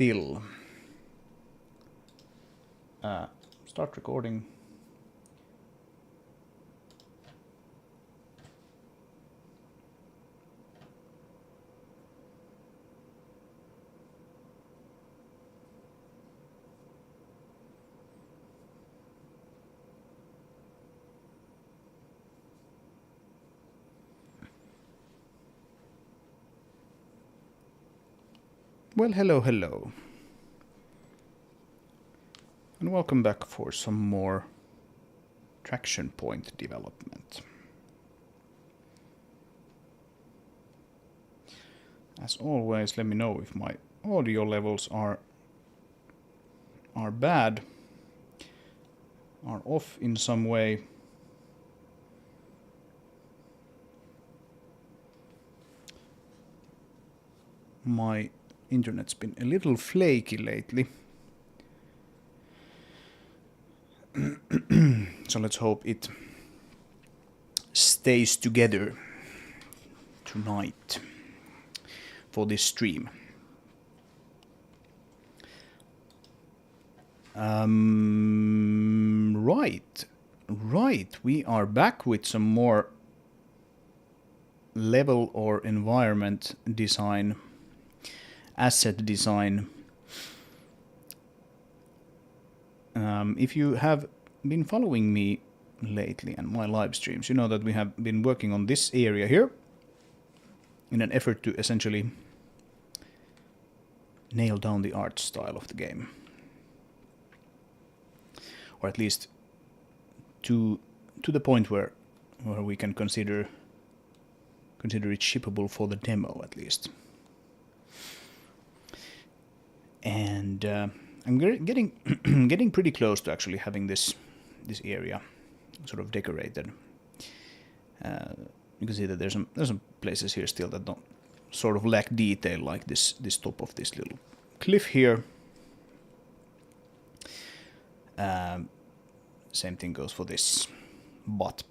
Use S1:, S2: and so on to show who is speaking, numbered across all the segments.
S1: still. Start recording. Well, hello. And welcome back for some more traction point development. As always, let me know if my audio levels are bad, are off in some way. My internet's been a little flaky lately. So let's hope it stays together tonight for this stream. Right. We are back with some more level or environment design, asset design. If you have been following me lately and my live streams, you know that we have been working on this area here in an effort to essentially nail down the art style of the game. Or at least to the point where we can consider it shippable for the demo at least. And I'm getting pretty close to actually having this area sort of decorated. You can see that there's some places here still that don't sort of lack detail, like this top of this little cliff here. Same thing goes for this, but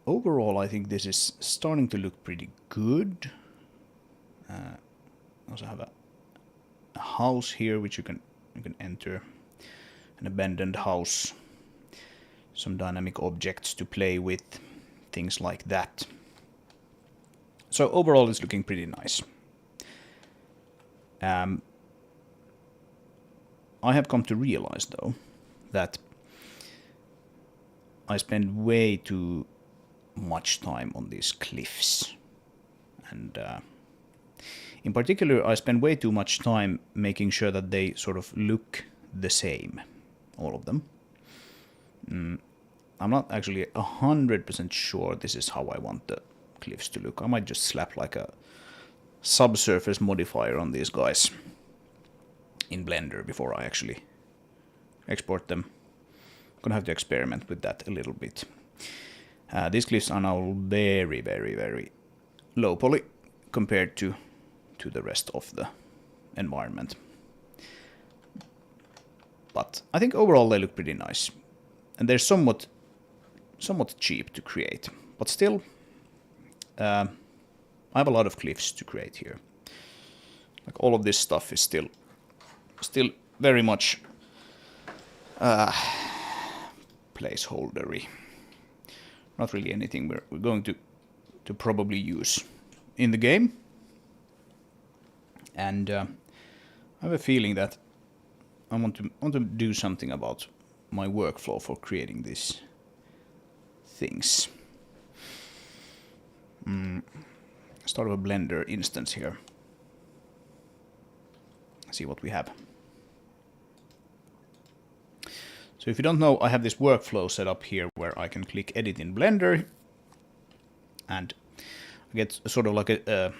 S1: overall I think this is starting to look pretty good. Also have a house here which you can enter, an abandoned house, some dynamic objects to play with, things like that. So overall it's looking pretty nice. I have come to realize though that I spend way too much time on these cliffs, and in particular I spend way too much time making sure that they sort of look the same, all of them. I'm not actually 100% sure this is how I want the cliffs to look. I might just slap like a subsurface modifier on these guys in Blender before I actually export them. I'm gonna have to experiment with that a little bit. These cliffs are now very, very, very low poly compared to the rest of the environment. But I think overall they look pretty nice. And they're somewhat cheap to create. But still, I have a lot of cliffs to create here. Like all of this stuff is still very much placeholdery. Not really anything we're going to probably use in the game. And I have a feeling that I want to do something about my workflow for creating these things. Start a Blender instance here. See what we have. So if you don't know, I have this workflow set up here where I can click Edit in Blender and I get sort of like a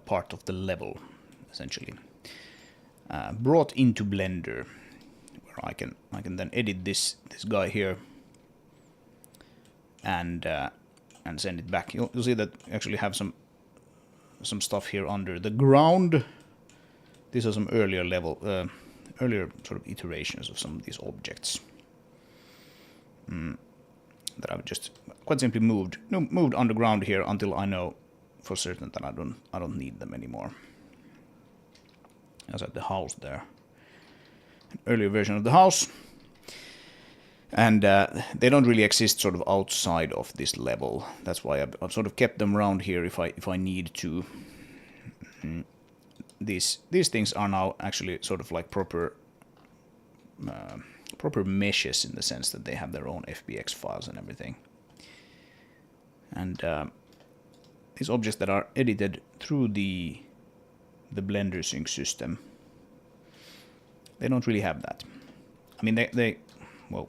S1: part of the level, essentially, brought into Blender, where I can then edit this guy here and send it back. You'll see that I actually have some stuff here under the ground. These are some earlier sort of iterations of some of these objects that I've just quite simply moved underground here until I know for certain that I don't need them anymore. as at the house there. An earlier version of the house. And they don't really exist sort of outside of this level. That's why I've sort of kept them around here if I need to. These things are now actually sort of like proper meshes, in the sense that they have their own FBX files and everything. And these objects that are edited through the Blender sync system, they don't really have that. I mean, well,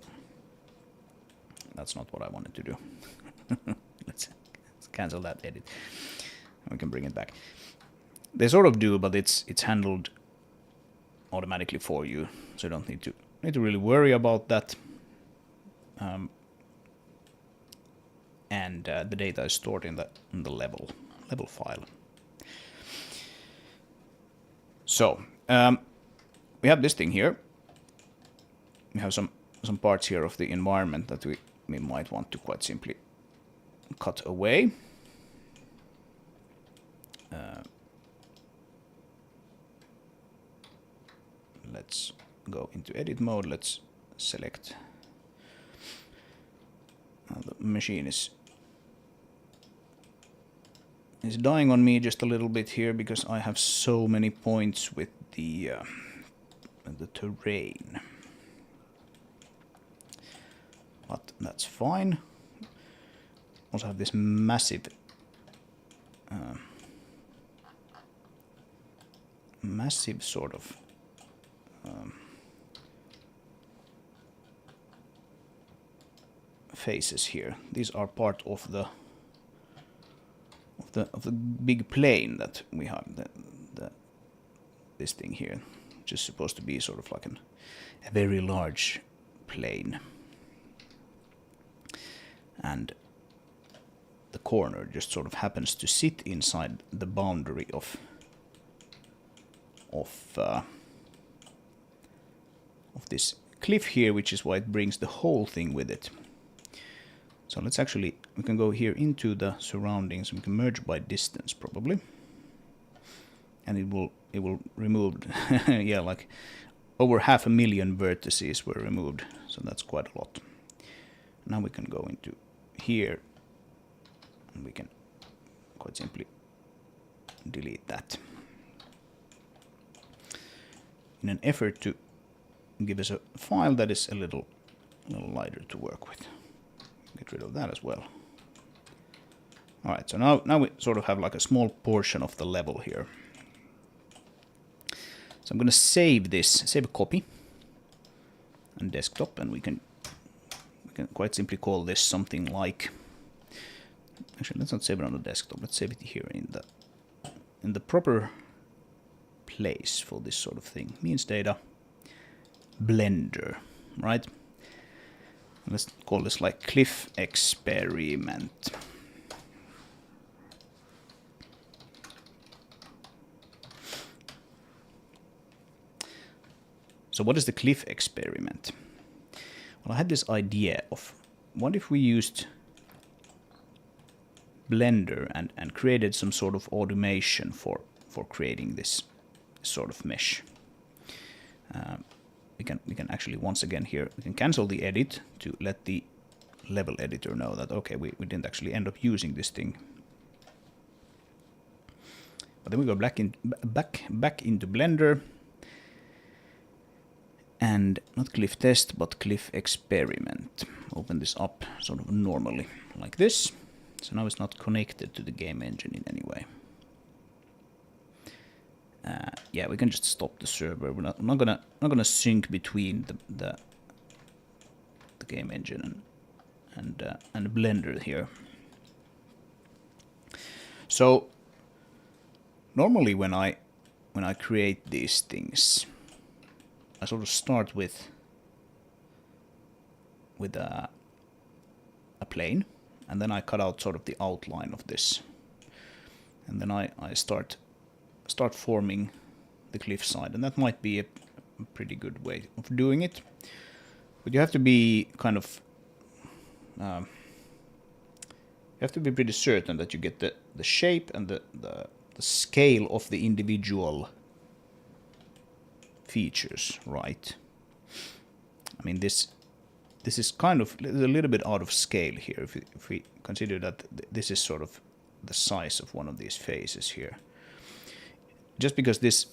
S1: that's not what I wanted to do. Let's cancel that edit. We can bring it back. They sort of do, but it's handled automatically for you, so you don't need to really worry about that. And the data is stored in the level file. So we have this thing here. We have some parts here of the environment that we might want to quite simply cut away. Let's go into edit mode. Let's select. The machine is dying on me just a little bit here because I have so many points with the terrain. But that's fine. Also have this massive sort of faces here. These are part of the big plane that we have. This thing here, which is supposed to be sort of like a very large plane. And the corner just sort of happens to sit inside the boundary of this cliff here, which is why it brings the whole thing with it. So let's actually, we can go here into the surroundings. We can merge by distance probably, and it will remove yeah, like over 500,000 vertices were removed, so that's quite a lot. Now we can go into here and we can quite simply delete that in an effort to give us a file that is a little lighter to work with. Get rid of that as well. Alright, so now we sort of have like a small portion of the level here. So I'm going to save a copy and desktop, and we can quite simply call this something like, actually let's not save it on the desktop, let's save it here in the proper place for this sort of thing. Means data Blender, right? Let's call this like cliff experiment. So what is the cliff experiment? Well, I had this idea of what if we used Blender and created some sort of automation for creating this sort of mesh. We can actually, once again here, we can cancel the edit to let the level editor know that, okay, we didn't actually end up using this thing. But then we go back into Blender, and not cliff test, but cliff experiment. Open this up sort of normally, like this. So now it's not connected to the game engine in any way. Yeah, we can just stop the server. We're not gonna sync between the game engine and Blender here. So normally when I create these things, I sort of start with a plane, and then I cut out sort of the outline of this, and then I start forming the cliffside, and that might be a pretty good way of doing it. But you have to be kind of you have to be pretty certain that you get the shape and the scale of the individual features, right? I mean, this is kind of a little bit out of scale here if we consider that this is sort of the size of one of these faces here. Just because this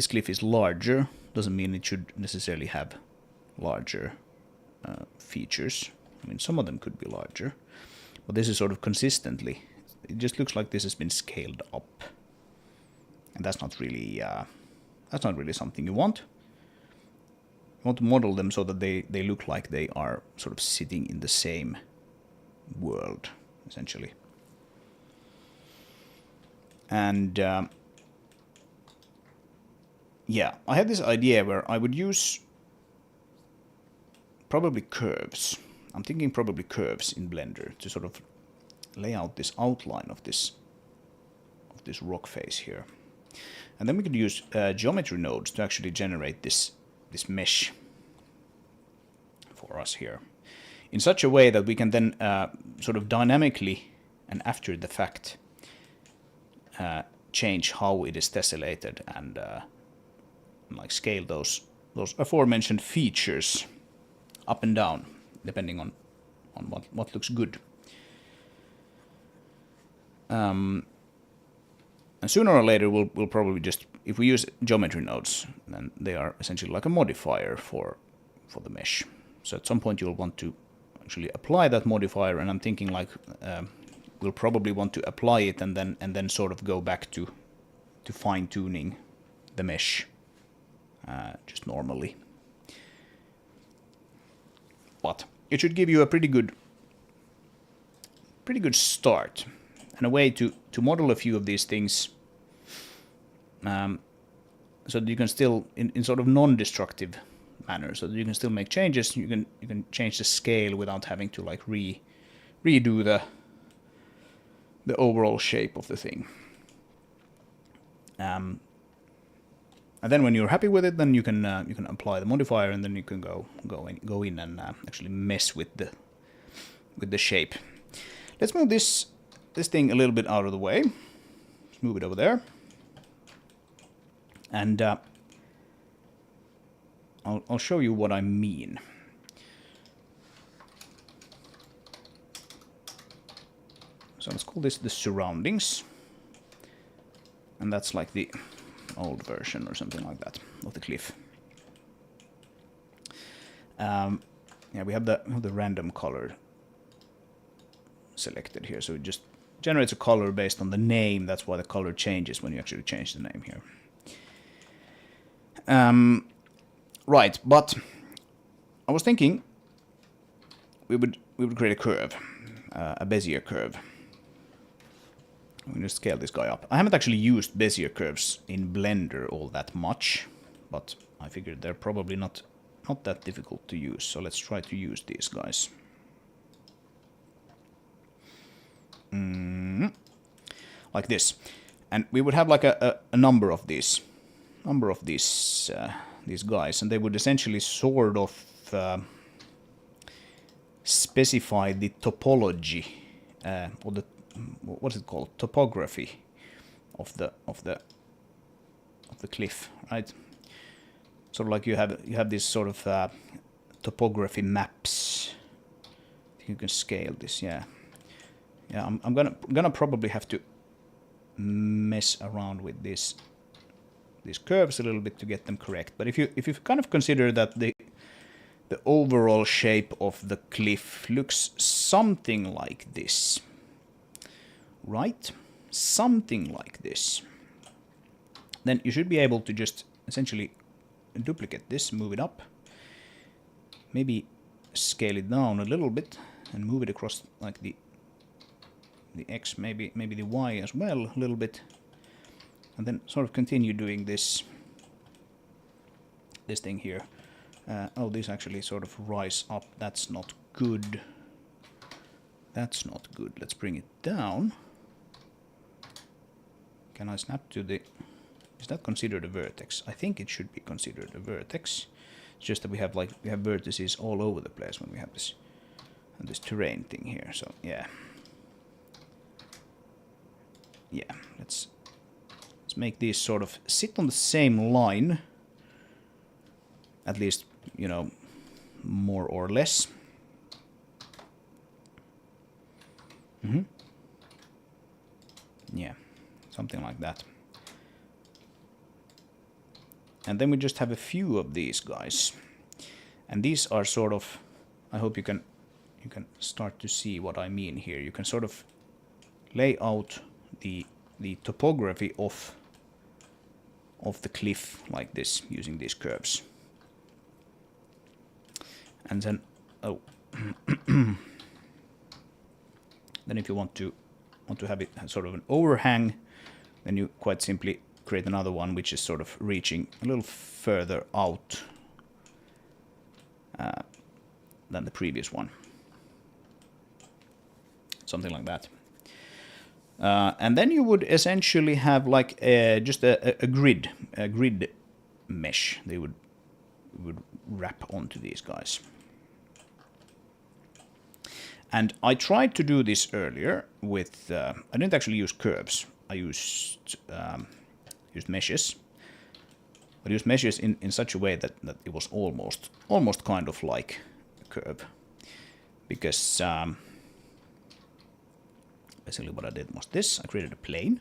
S1: cliff is larger doesn't mean it should necessarily have larger features. I mean, some of them could be larger, but this is sort of consistently. It just looks like this has been scaled up, and that's not really something you want. You want to model them so that they look like they are sort of sitting in the same world, essentially. And yeah, I had this idea where I would use probably curves. I'm thinking probably curves in Blender to sort of lay out this outline of this rock face here. And then we could use geometry nodes to actually generate this mesh for us here in such a way that we can then sort of dynamically and after the fact change how it is tessellated and like scale those aforementioned features up and down depending on what looks good. And sooner or later we'll probably just, if we use geometry nodes, then they are essentially like a modifier for the mesh. So at some point you'll want to actually apply that modifier, and I'm thinking like we'll probably want to apply it and then sort of go back to fine-tuning the mesh just normally. But it should give you a pretty good start and a way to model a few of these things so that you can still, in sort of non-destructive manner, so that you can still make changes. You can change the scale without having to like redo the overall shape of the thing. And then when you're happy with it, then you can apply the modifier, and then you can go in and actually mess with the shape. Let's move this thing a little bit out of the way. Let's move it over there, and I'll show you what I mean. So let's call this the surroundings, and that's like the old version or something like that of the cliff. Yeah, we have the random color selected here, so it just generates a color based on the name. That's why the color changes when you actually change the name here. Right, but I was thinking we would create a curve, a Bezier curve. I'm going to scale this guy up. I haven't actually used Bezier curves in Blender all that much, but I figured they're probably not that difficult to use, so let's try to use these guys. Like this, and we would have like a number of these guys, and they would essentially sort of specify the topology or the what's it called, topography of the cliff, right? Sort of like you have this sort of topography maps. I think you can scale this, yeah. I'm gonna probably have to mess around with these curves a little bit to get them correct. But if you kind of consider that the overall shape of the cliff looks something like this, right? Something like this. Then you should be able to just essentially duplicate this, move it up, maybe scale it down a little bit and move it across like the X, maybe the Y as well a little bit, and then sort of continue doing this thing here. Oh, this actually sort of rise up. That's not good. That's not good. Let's bring it down. Can I snap to the... Is that considered a vertex? I think it should be considered a vertex. It's just that we have vertices all over the place when we have this terrain thing here. So yeah, let's make these sort of sit on the same line at least, you know, more or less. Yeah, something like that. And then we just have a few of these guys. And these are sort of, I hope you can start to see what I mean here. You can sort of lay out the topography of the cliff like this using these curves. And then then if you want to have it sort of an overhang, then you quite simply create another one which is sort of reaching a little further out than the previous one. Something like that. And then you would essentially have like just a grid mesh they would wrap onto these guys. And I tried to do this earlier with I didn't actually use curves. I used meshes. But I used meshes in such a way that it was almost kind of like a curve, because basically what I did was this. I created a plane.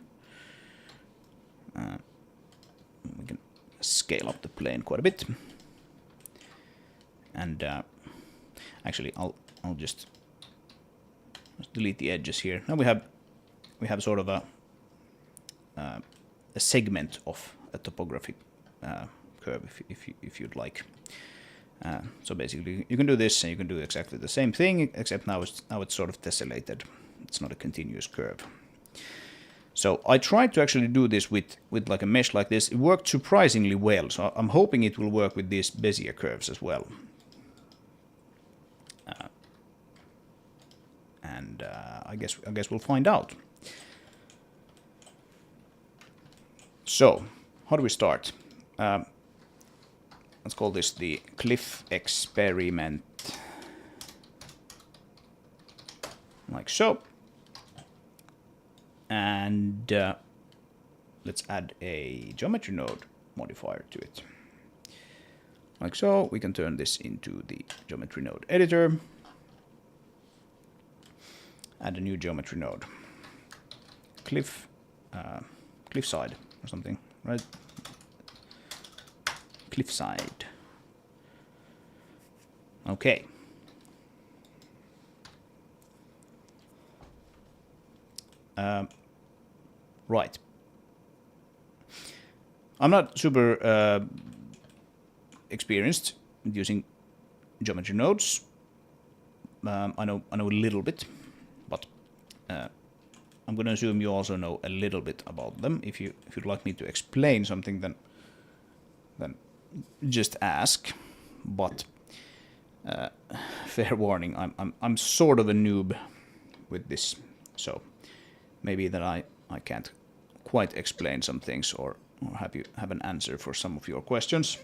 S1: We can scale up the plane quite a bit. And actually I'll just delete the edges here. Now we have sort of a segment of a topographic curve if you'd like. So basically you can do this and you can do exactly the same thing, except now it's sort of tessellated. It's not a continuous curve. So I tried to actually do this with like a mesh like this. It worked surprisingly well, so I'm hoping it will work with these Bezier curves as well. And I guess we'll find out. So how do we start? Let's call this the cliff experiment, like so. And let's add a geometry node modifier to it, like so. We can turn this into the geometry node editor. Add a new geometry node, cliffside or something, right? Cliffside. Okay. Right. I'm not super experienced using geometry nodes. I know a little bit, but I'm going to assume you also know a little bit about them. If you'd like me to explain something, then just ask. But fair warning, I'm sort of a noob with this, so maybe that I can't quite explain some things or have an answer for some of your questions.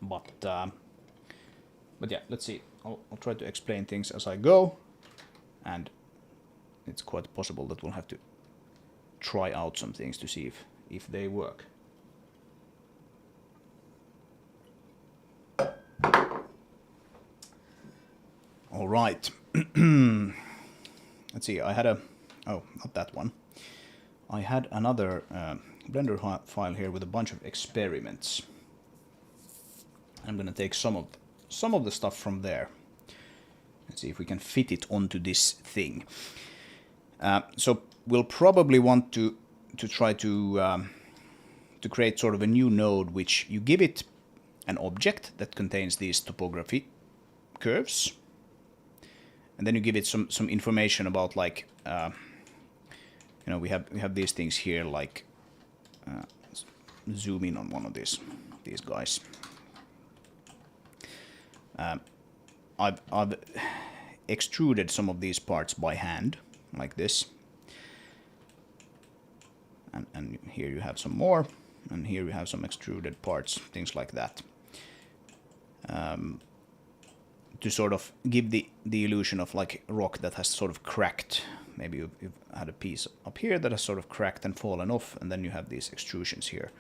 S1: But yeah, let's see. I'll try to explain things as I go, and it's quite possible that we'll have to try out some things to see if they work. All right. Let's see. I had not that one. I had another Blender file here with a bunch of experiments. I'm gonna take some of the stuff from there. Let's see if we can fit it onto this thing. So we'll probably want to try to create sort of a new node, which you give it an object that contains these topography curves, and then you give it some information about, like, you know, we have these things here, like zoom in on one of these guys. I've extruded some of these parts by hand, like this, and here you have some more, and here you have some extruded parts, things like that, to sort of give the illusion of like rock that has sort of cracked. Maybe you've had a piece up here that has sort of cracked and fallen off, and then you have these extrusions here.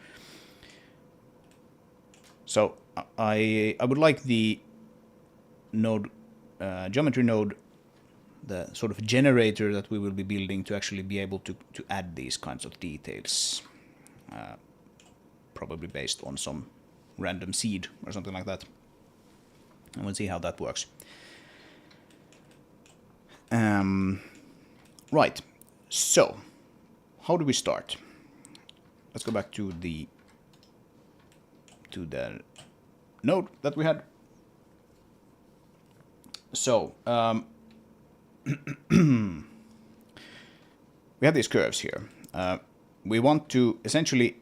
S1: So I would like the node geometry node, the sort of generator that we will be building, to actually be able to add these kinds of details, probably based on some random seed or something like that. And we'll see how that works. Right, so how do we start? Let's go back to the node that we had. So we have these curves here. We want to essentially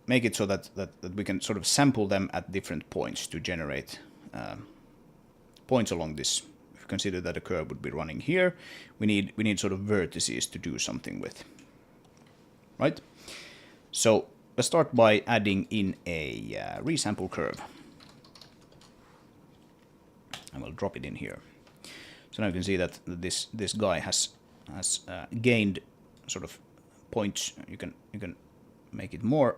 S1: make it so that we can sort of sample them at different points to generate points along this. If you consider that a curve would be running here, we need sort of vertices to do something with, right? So let's start by adding in a resample curve, and we'll drop it in here. So now you can see that this guy has gained sort of points. You can make it more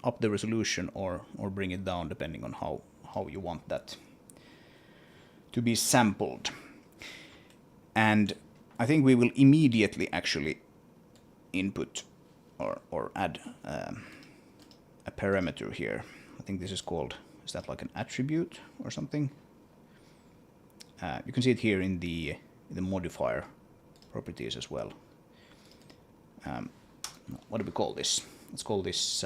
S1: up the resolution or bring it down depending on how you want that to be sampled. And I think we will immediately actually input or add a parameter here. I think this is called, is that like an attribute or something? You can see it here in the modifier properties as well. What do we call this? Let's call this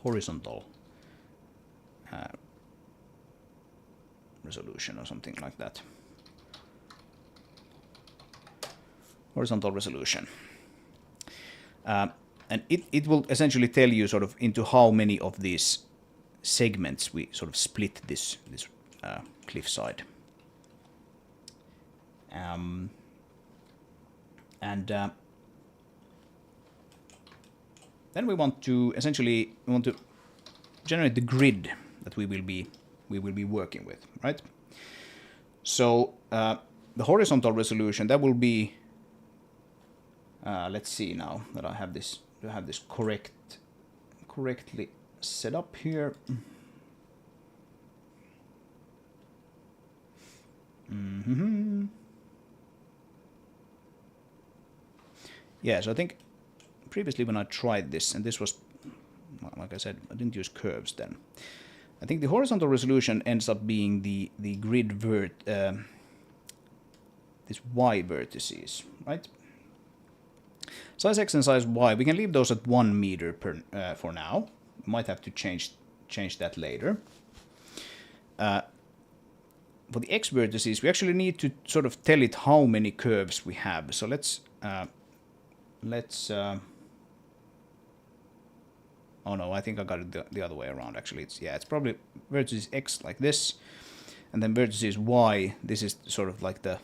S1: horizontal resolution or something like that. Horizontal resolution. And it will essentially tell you sort of into how many of these segments we sort of split this cliffside. Then we want to generate the grid that we will be working with, right? So the horizontal resolution, that will be let's see now that I have this correctly set up here. Yeah, so I think previously when I tried this, and this was, like I said, I didn't use curves then. I think the horizontal resolution ends up being the grid this Y vertices, right? Size X and size Y, we can leave those at 1 meter per for now. We might have to change that later. For the X vertices, we actually need to sort of tell it how many curves we have. So let's oh no, I think I got it the other way around. Actually, it's probably vertices X like this, and then vertices Y. This is sort of like the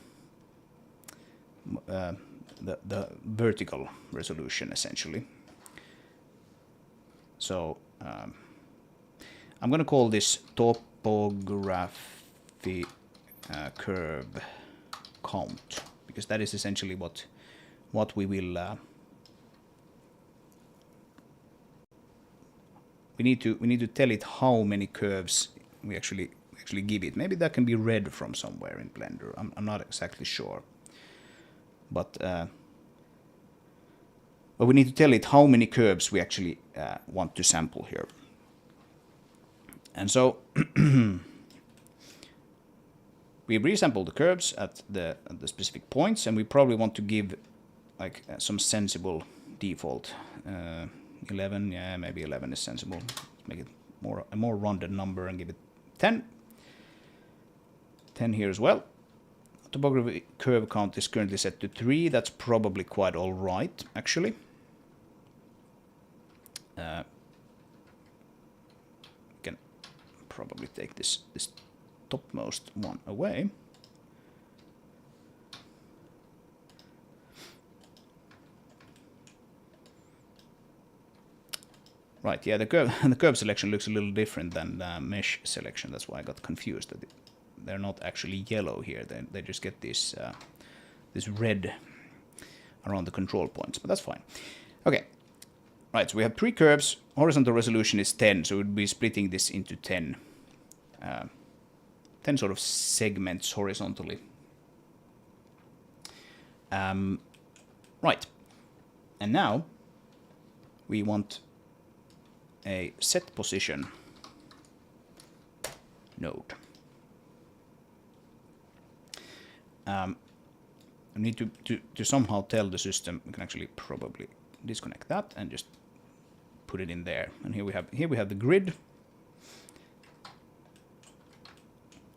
S1: vertical resolution essentially. So I'm going to call this topography curve count, because that is essentially what we will. We need to tell it how many curves we actually give it. Maybe that can be read from somewhere in Blender. I'm not exactly sure, but we need to tell it how many curves we actually want to sample here. And so we resample the curves at the specific points, and we probably want to give like some sensible default. 11, yeah, maybe 11 is sensible. Make it a more rounded number and give it 10. 10 here as well. Topography curve count is currently set to 3. That's probably quite all right, actually. Can probably take this topmost one away. Right, yeah, the curve selection looks a little different than the mesh selection. That's why I got confused. That they're not actually yellow here. They just get this red around the control points, but that's fine. Okay, Right, so we have 3 curves. Horizontal resolution is 10, so we'd be splitting this into 10 sort of segments horizontally. Right, and now we want a set position node. I need to somehow tell the system. We can actually probably disconnect that and just put it in there. And here we have the grid,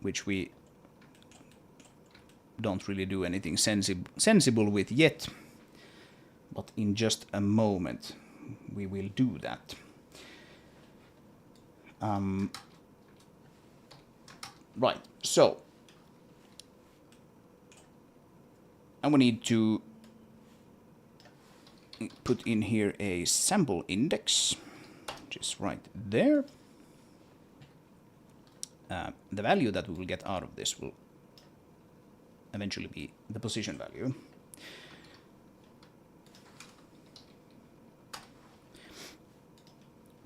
S1: which we don't really do anything sensible with yet, but in just a moment we will do that. Right, so and we need to put in here a sample index, which is right there. The value that we will get out of this will eventually be the position value.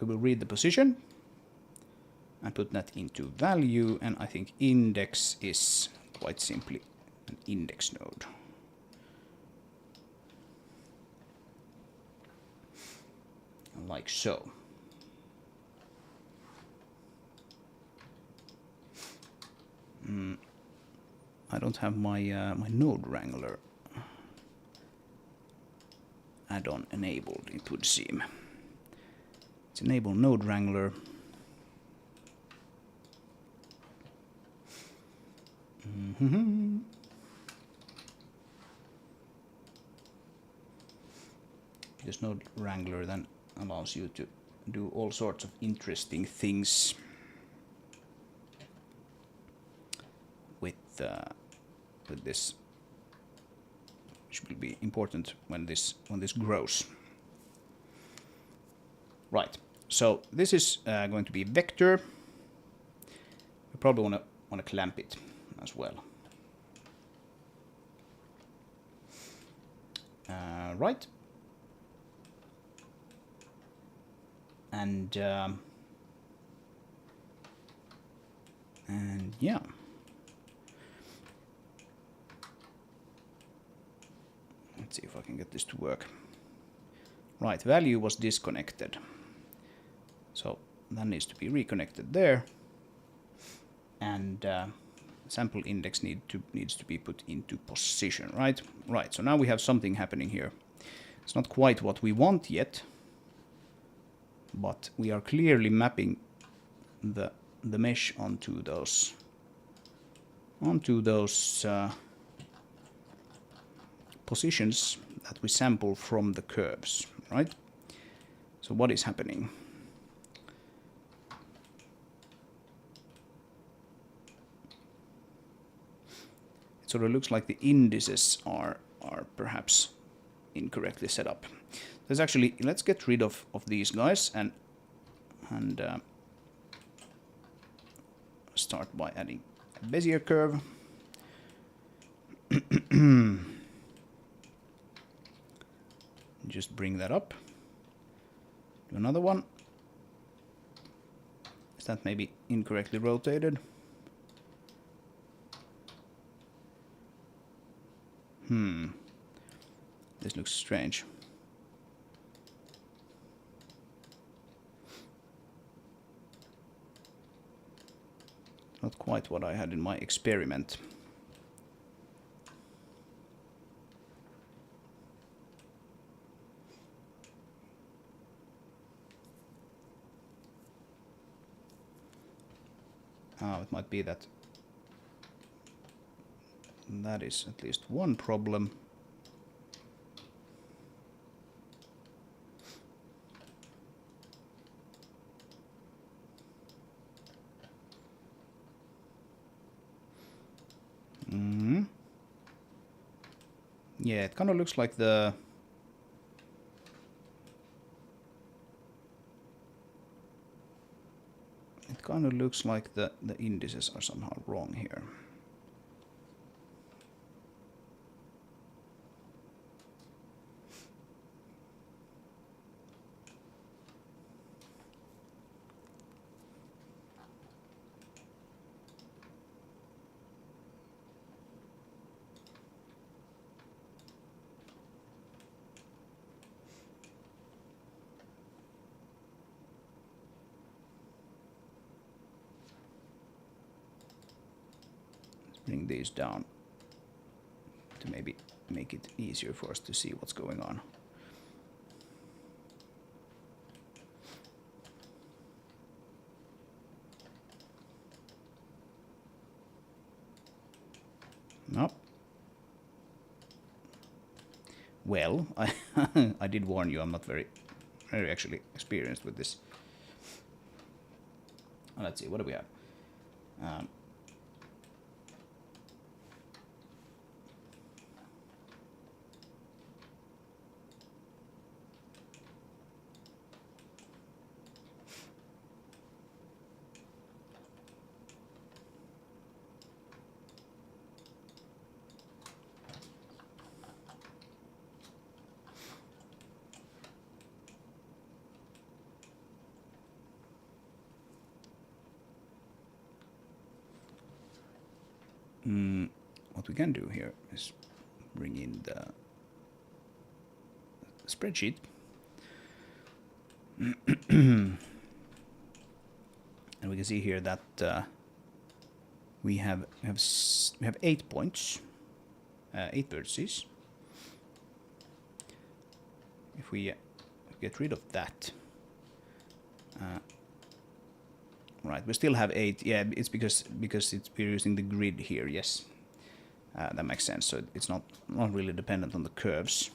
S1: We will read the position and put that into value, and I think index is quite simply an index node. Like so. I don't have my my node wrangler add-on enabled, it would seem. Let's enable node wrangler. This node wrangler then allows you to do all sorts of interesting things with this, which will be important when this grows. Right. So this is going to be vector. We probably want to clamp it as well. Right. And yeah. Let's see if I can get this to work. Right, value was disconnected. So that needs to be reconnected there. And sample index needs to be put into position, right? Right, so now we have something happening here. It's not quite what we want yet, but we are clearly mapping the mesh onto those positions that we sample from the curves, right? So what is happening? It sort of looks like the indices are perhaps incorrectly set up. There's actually, let's get rid of these guys and start by adding a Bezier curve. Just bring that up. Do another one. Is that maybe incorrectly rotated? This looks strange. Not quite what I had in my experiment. It might be that that is at least one problem. Yeah, it kind of looks like the indices are somehow wrong here. shortening these down to maybe make it easier for us to see what's going on. No. Well, I did warn you, I'm not very actually experienced with this. Let's see, what do we have? What we can do here is bring in the spreadsheet. And we can see here that we have 8 points, 8 vertices. If we get rid of that, right, we still have 8. Yeah, it's because we're using the grid here. Yes, that makes sense. So it's not really dependent on the curves.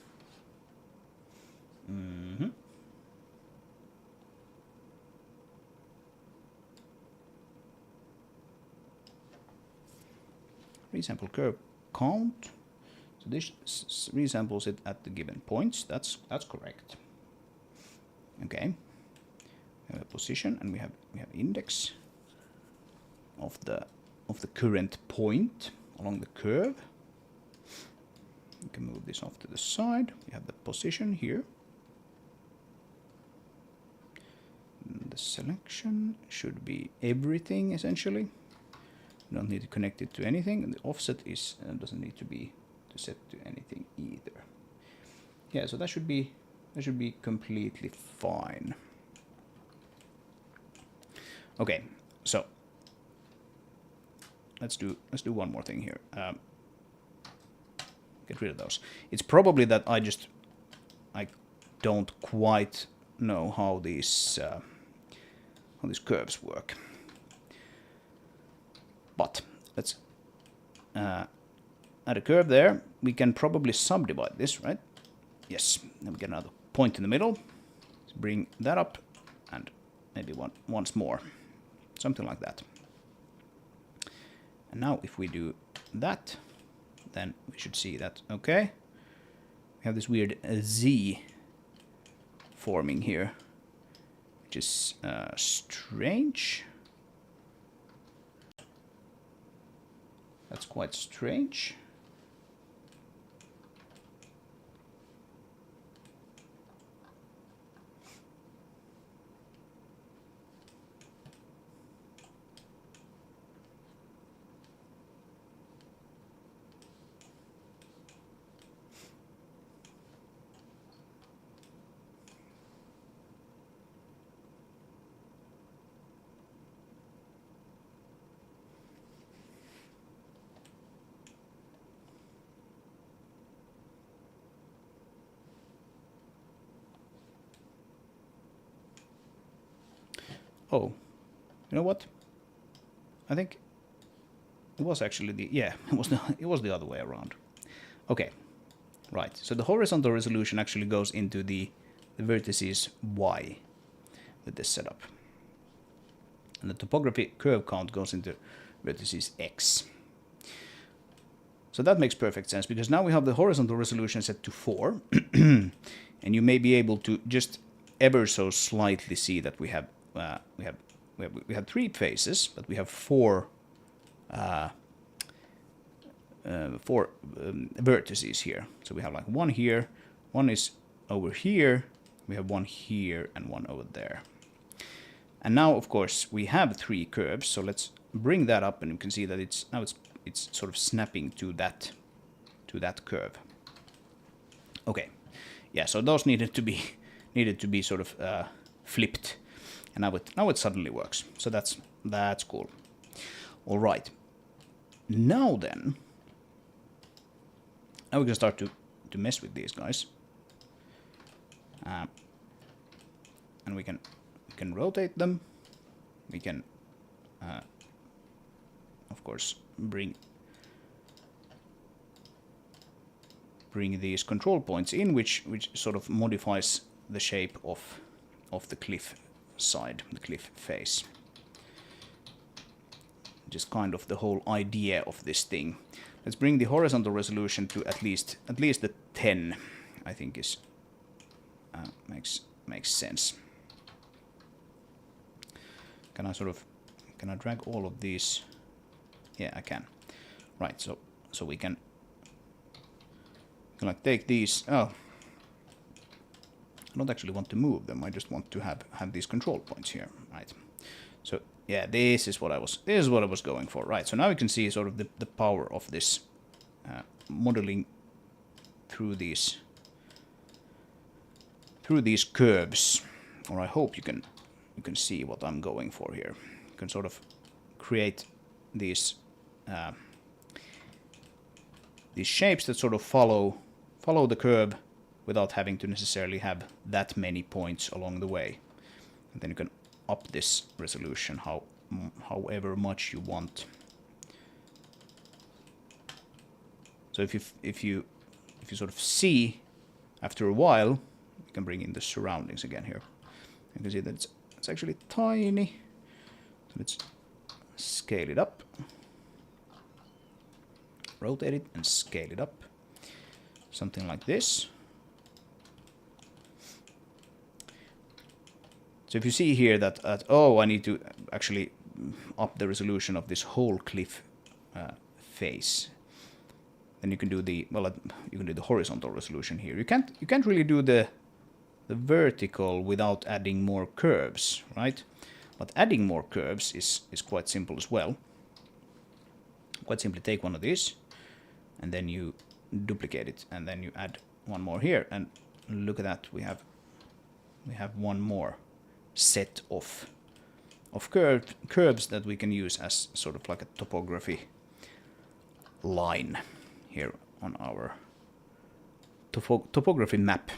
S1: Resample curve count. So this resamples it at the given points. That's correct. Okay. We have a position, and we have index of the current point along the curve. We can move this off to the side. We have the position here. And the selection should be everything essentially. You don't need to connect it to anything, and the offset is doesn't need to be set to anything either. Yeah, so that should be completely fine. Okay, so let's do one more thing here. Get rid of those. It's probably that I don't quite know how these curves work. But let's add a curve there. We can probably subdivide this, right? Yes. Then we get another point in the middle. Let's bring that up, and maybe once more. Something like that. And now if we do that, then we should see that, okay, we have this weird Z forming here, which is strange. That's quite strange. Oh, you know what? I think it was actually it was the other way around. Okay, right. So the horizontal resolution actually goes into the vertices Y with this setup, and the topography curve count goes into vertices X. So that makes perfect sense, because now we have the horizontal resolution set to 4, and you may be able to just ever so slightly see that we have 3 faces, but we have 4 vertices here. So we have like one here, one is over here, we have one here, and one over there. And now, of course, we have 3 curves. So let's bring that up, and you can see that it's sort of snapping to that curve. Okay, yeah. So those needed to be sort of flipped. And now it suddenly works. So that's cool. All right. now then, now we can start to mess with these guys. And we can rotate them. We can, of course, bring these control points in, which sort of modifies the shape of the cliff side, the cliff face. Just kind of the whole idea of this thing. Let's bring the horizontal resolution to at least the 10. I think is makes sense. Can I drag all of these? Yeah, I can. Right, so we can like take these. Oh, I don't actually want to move them. I just want to have these control points here. Right. So yeah, this is what I was going for. Right. So now we can see sort of the power of this modeling through these curves. Or I hope you can see what I'm going for here. You can sort of create these shapes that sort of follow the curve without having to necessarily have that many points along the way. And then you can up this resolution however much you want. So if you sort of see after a while, you can bring in the surroundings again here. You can see that it's actually tiny. So let's scale it up. Rotate it and scale it up. Something like this. So if you see here that oh, I need to actually up the resolution of this whole cliff face, then you can do the horizontal resolution here. You can't really do the vertical without adding more curves, right? But adding more curves is quite simple as well. Quite simply take one of these, and then you duplicate it, and then you add one more here, and look at that. We have one more set of curves that we can use as sort of like a topography line here on our topography map.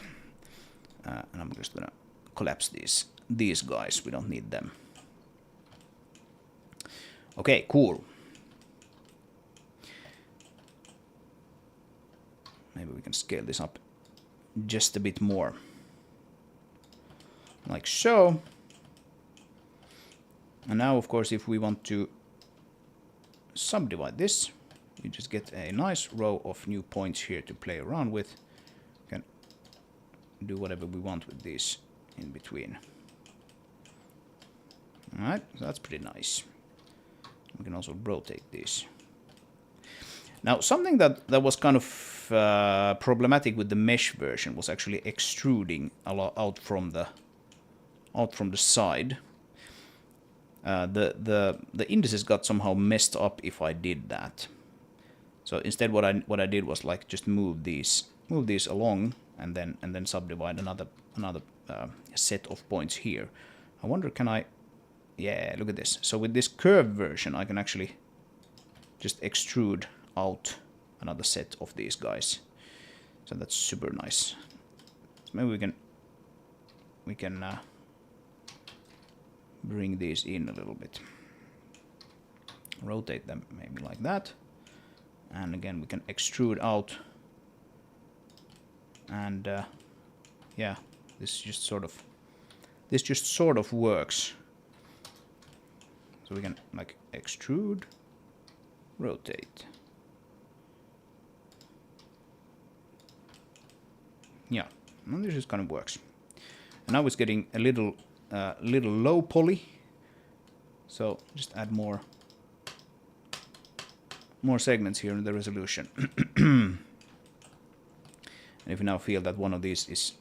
S1: And I'm just gonna collapse these guys. We don't need them. Okay, cool. Maybe we can scale this up just a bit more. Like so. And now, of course, if we want to subdivide this, we just get a nice row of new points here to play around with. We can do whatever we want with these in between. Alright, so that's pretty nice. We can also rotate these. Now, something that was kind of problematic with the mesh version was actually extruding a lot out from the side. The indices got somehow messed up if I did that. So instead, what I did was like just move these along and then subdivide another set of points here. I wonder, can I? Yeah, look at this. So with this curved version, I can actually just extrude out another set of these guys. So that's super nice. So maybe we can bring these in a little bit. Rotate them maybe like that. And again, we can extrude out. And yeah, this just sort of works. So we can like extrude, rotate. Yeah, and this just kind of works. And now it's getting a little low poly. So just add more segments here in the resolution. And if you now feel that one of these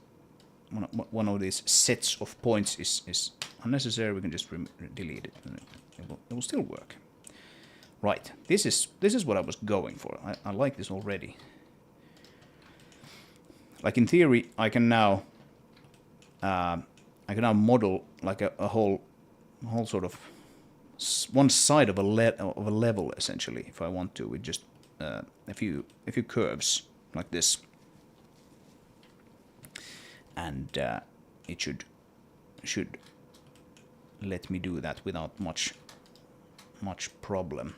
S1: sets of points is unnecessary, we can just delete it, and it will still work. Right, this is what I was going for. I like this already. Like in theory, I can now model like a whole sort of one side of a level essentially, if I want to, with just a few curves like this, and it should let me do that without much problem.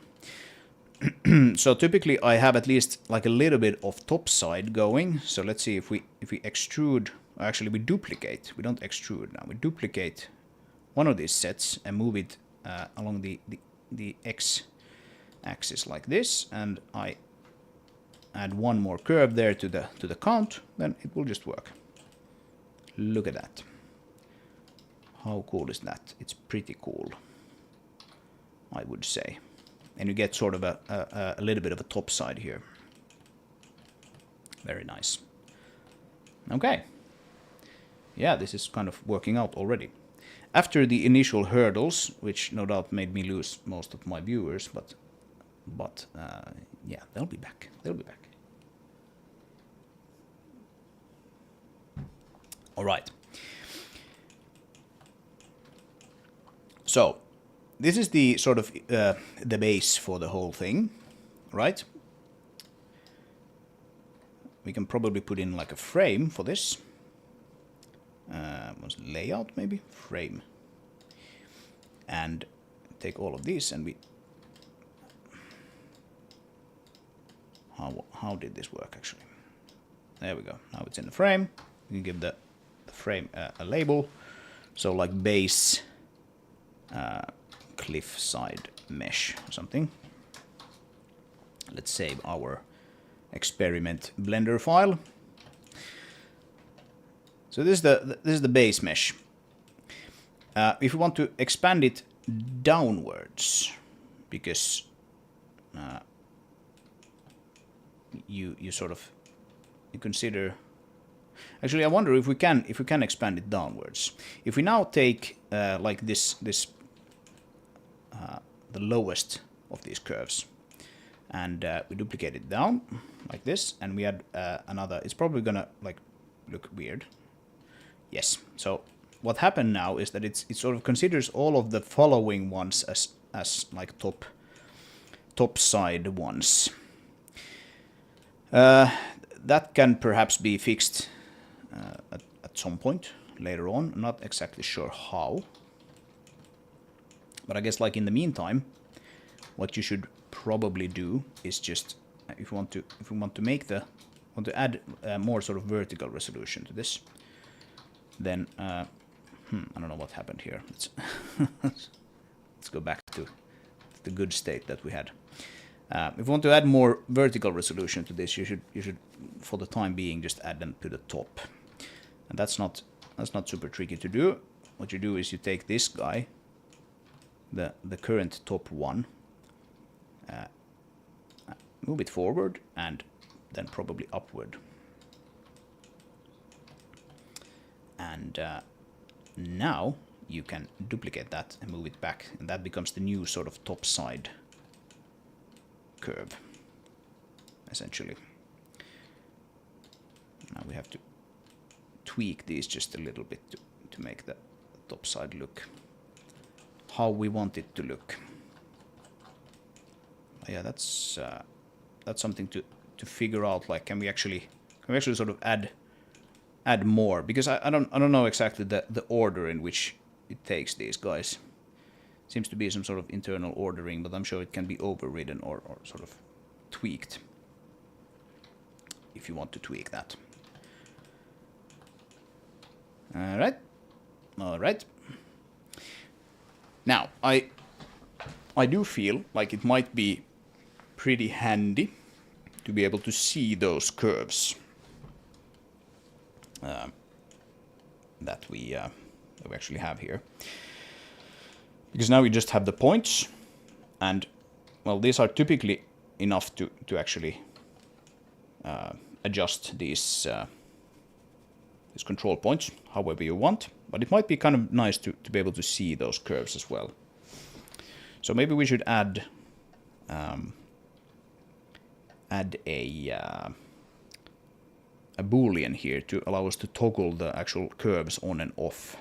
S1: So typically I have at least like a little bit of top side going. So let's see if we extrude. Actually, we duplicate. We don't extrude now. We duplicate one of these sets and move it along the x axis like this, and I add one more curve there to the count. Then it will just work. Look at that. How cool is that? It's pretty cool, I would say. And you get sort of a little bit of a top side here. Very nice. Okay. Yeah, this is kind of working out already. After the initial hurdles, which no doubt made me lose most of my viewers, but yeah, they'll be back. They'll be back. All right. So this is the sort of the base for the whole thing, right? We can probably put in like a frame for this. Was layout maybe? Frame. And take all of these and we... How did this work actually? There we go. Now it's in the frame. We can give the frame a label. So like base cliff side mesh or something. Let's save our experiment Blender file. So this is the base mesh. If you want to expand it downwards, because you sort of consider. Actually, I wonder if we can expand it downwards. If we now take like this the lowest of these curves, and we duplicate it down like this, and we add another. It's probably gonna like look weird. Yes. So what happened now is that it sort of considers all of the following ones as like top side ones. That can perhaps be fixed at some point later on. I'm not exactly sure how. But I guess like in the meantime, what you should probably do is just if we want to add more sort of vertical resolution to this, then I don't know what happened here. Let's go back to the good state that we had. If you want to add more vertical resolution to this, you should for the time being just add them to the top, and that's not super tricky to do. What you do is you take this guy, the current top one, move it forward and then probably upward, and now you can duplicate that and move it back, and that becomes the new sort of top side curve, essentially. Now we have to tweak these just a little bit to make the top side look how we want it to look. Yeah, that's something to figure out. Like, can we actually sort of add more? Because I don't know exactly the order in which it takes these guys. Seems to be some sort of internal ordering, but I'm sure it can be overridden or sort of tweaked if you want to tweak that. All right. Now, I do feel like it might be pretty handy to be able to see those curves that we actually have here. Because now we just have the points, and well, these are typically enough to actually adjust these control points however you want. But it might be kind of nice to be able to see those curves as well. So maybe we should add a boolean here to allow us to toggle the actual curves on and off.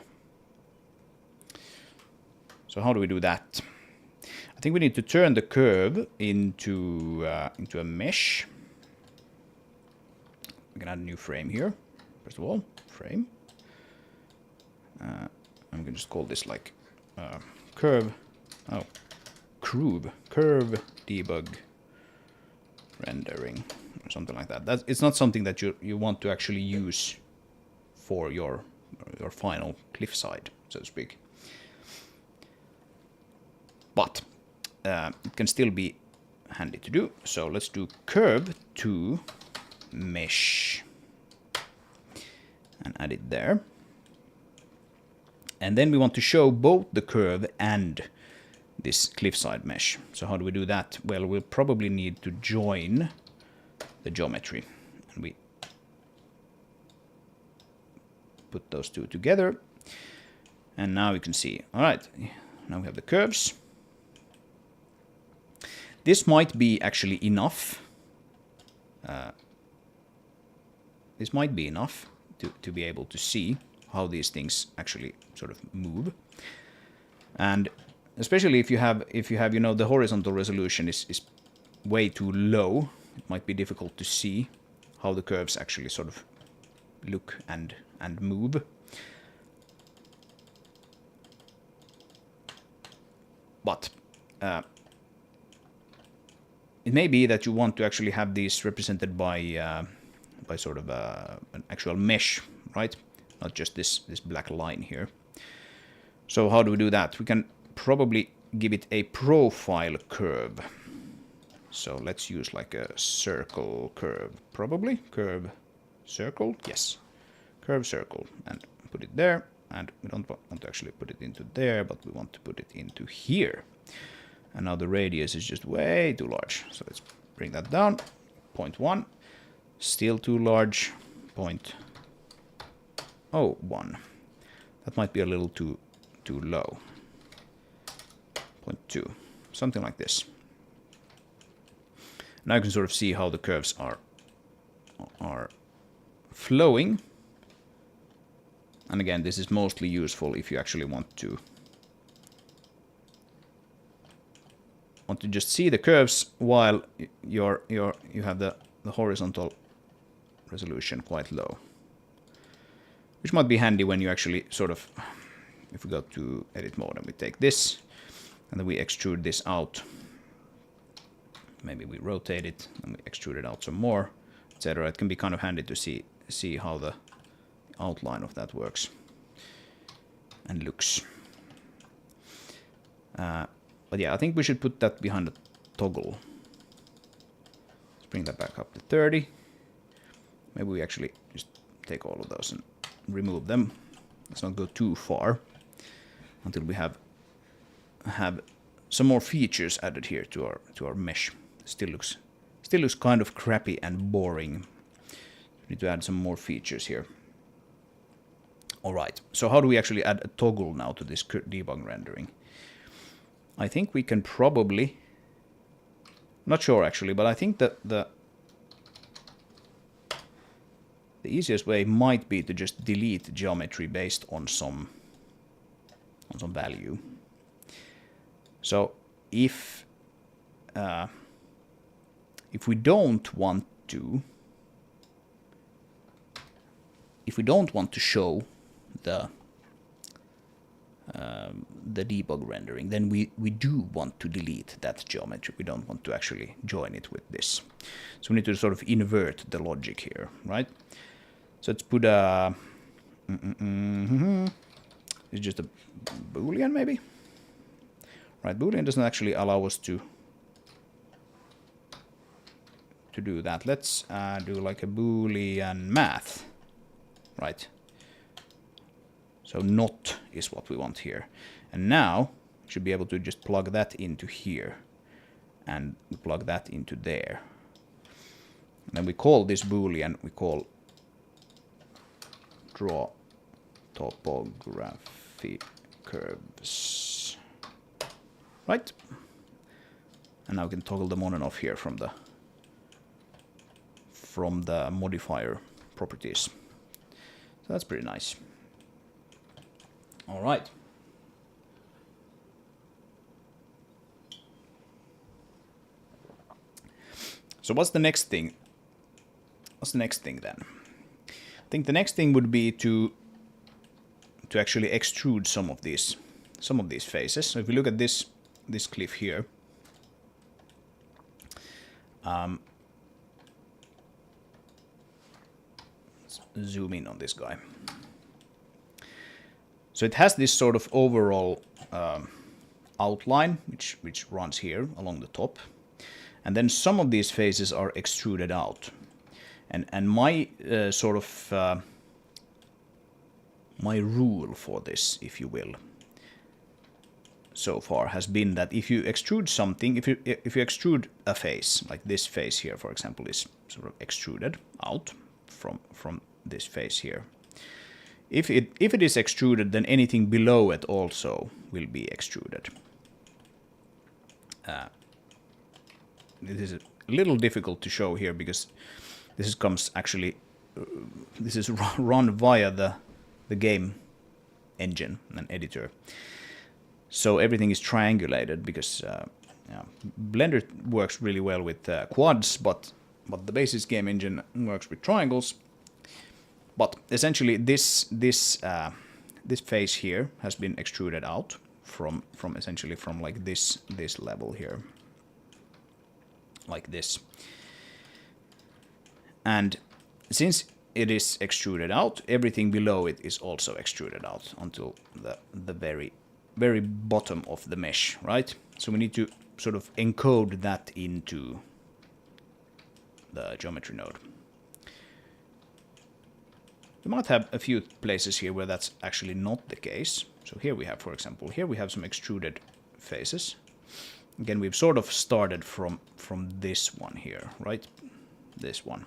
S1: So how do we do that? think we need to turn the curve into a mesh. We can add a new frame here. First of all, frame. I'm gonna just call this like curve. Oh, curve debug rendering or something like that. It's not something that you want to actually use for your final cliffside, so to speak. But it can still be handy to do. So let's do curve to mesh and add it there. And then we want to show both the curve and this cliffside mesh. So how do we do that? Well, we'll probably need to join the geometry. And we put those two together. And now you can see, all right, now we have the curves. This might be actually enough. This might be enough to be able to see how these things actually sort of move. And especially if you have you know, the horizontal resolution is way too low, it might be difficult to see how the curves actually sort of look and move. But it may be that you want to actually have these represented by sort of an actual mesh, right? Not just this black line here. So how do we do that? We can probably give it a profile curve. So let's use like a circle curve, probably. Curve circle, yes. Curve circle, and put it there. And we don't want to actually put it into there, but we want to put it into here. And now the radius is just way too large. So let's bring that down. 0.1. Still too large. 0.01. That might be a little too low. 0.2. Something like this. Now you can sort of see how the curves are flowing. And again, this is mostly useful if you actually want to just see the curves while you have the horizontal resolution quite low. Which might be handy when you actually sort of, if we go to edit mode and we take this, and then we extrude this out. Maybe we rotate it and we extrude it out some more, etc. It can be kind of handy to see how the outline of that works and looks. But yeah, I think we should put that behind the toggle. Let's bring that back up to 30. Maybe we actually just take all of those and remove them. Let's not go too far until we have some more features added here to our mesh. Still looks kind of crappy and boring. We need to add some more features here. All right. So how do we actually add a toggle now to this debug rendering? I think we can probably, not sure actually, but I think that the easiest way might be to just delete geometry based on some value. So if we don't want to show the debug rendering, then we do want to delete that geometry. We don't want to actually join it with this. So we need to sort of invert the logic here, right? So let's put a it's just a Boolean maybe. Right, Boolean doesn't actually allow us to do that. Let's do like a Boolean math, right? So not is what we want here. And now we should be able to just plug that into here and plug that into there. And then we call this Boolean, we call draw topography curves. Right? And now we can toggle them on and off here from the modifier properties. So that's pretty nice. All right. So what's the next thing? What's the next thing then? I think the next thing would be to actually extrude some of these faces. So if we look at this cliff here, let's zoom in on this guy. So it has this sort of overall outline which runs here along the top, and then some of these faces are extruded out. And my sort of my rule for this, if you will, so far has been that if you extrude something, if you extrude a face, like this face here, for example, is sort of extruded out from this face here. If it is extruded, then anything below it also will be extruded. This is a little difficult to show here because this is run via the game engine and editor. So everything is triangulated because Blender works really well with quads, but the basic game engine works with triangles. But essentially, this face here has been extruded out from like this level here, like this. And since it is extruded out, everything below it is also extruded out until the very bottom of the mesh, right? So we need to sort of encode that into the geometry node. We might have a few places here where that's actually not the case. So here we have, for example, here we have some extruded faces. Again, we've sort of started from this one here, right? This one.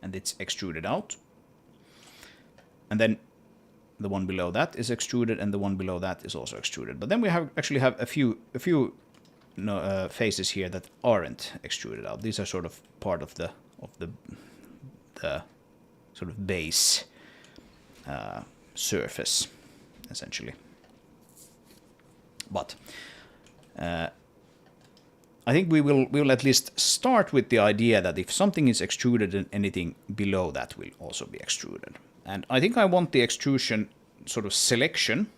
S1: And it's extruded out. And then the one below that is extruded, and the one below that is also extruded. But then we actually have a few faces here that aren't extruded out. These are sort of part of the sort of base surface, essentially. But I think we will at least start with the idea that if something is extruded, then anything below that will also be extruded. And I think I want the extrusion sort of selection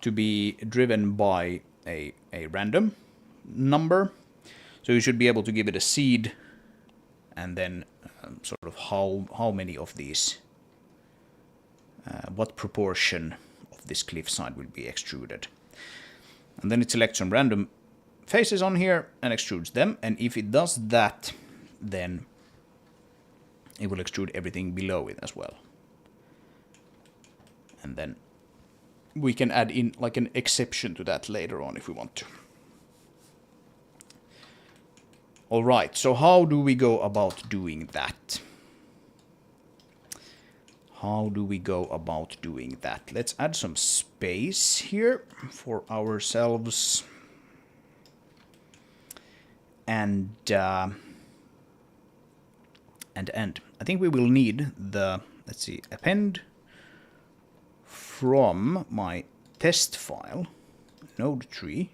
S1: to be driven by a random number. So you should be able to give it a seed, and then sort of how many of these, what proportion of this cliffside will be extruded. And then it selects some random faces on here and extrudes them. And if it does that, then it will extrude everything below it as well. And then we can add in like an exception to that later on if we want to. All right, so how do we go about doing that? How do we go about doing that? Let's add some space here for ourselves. And I think we will need the, let's see, append from my test file, node tree.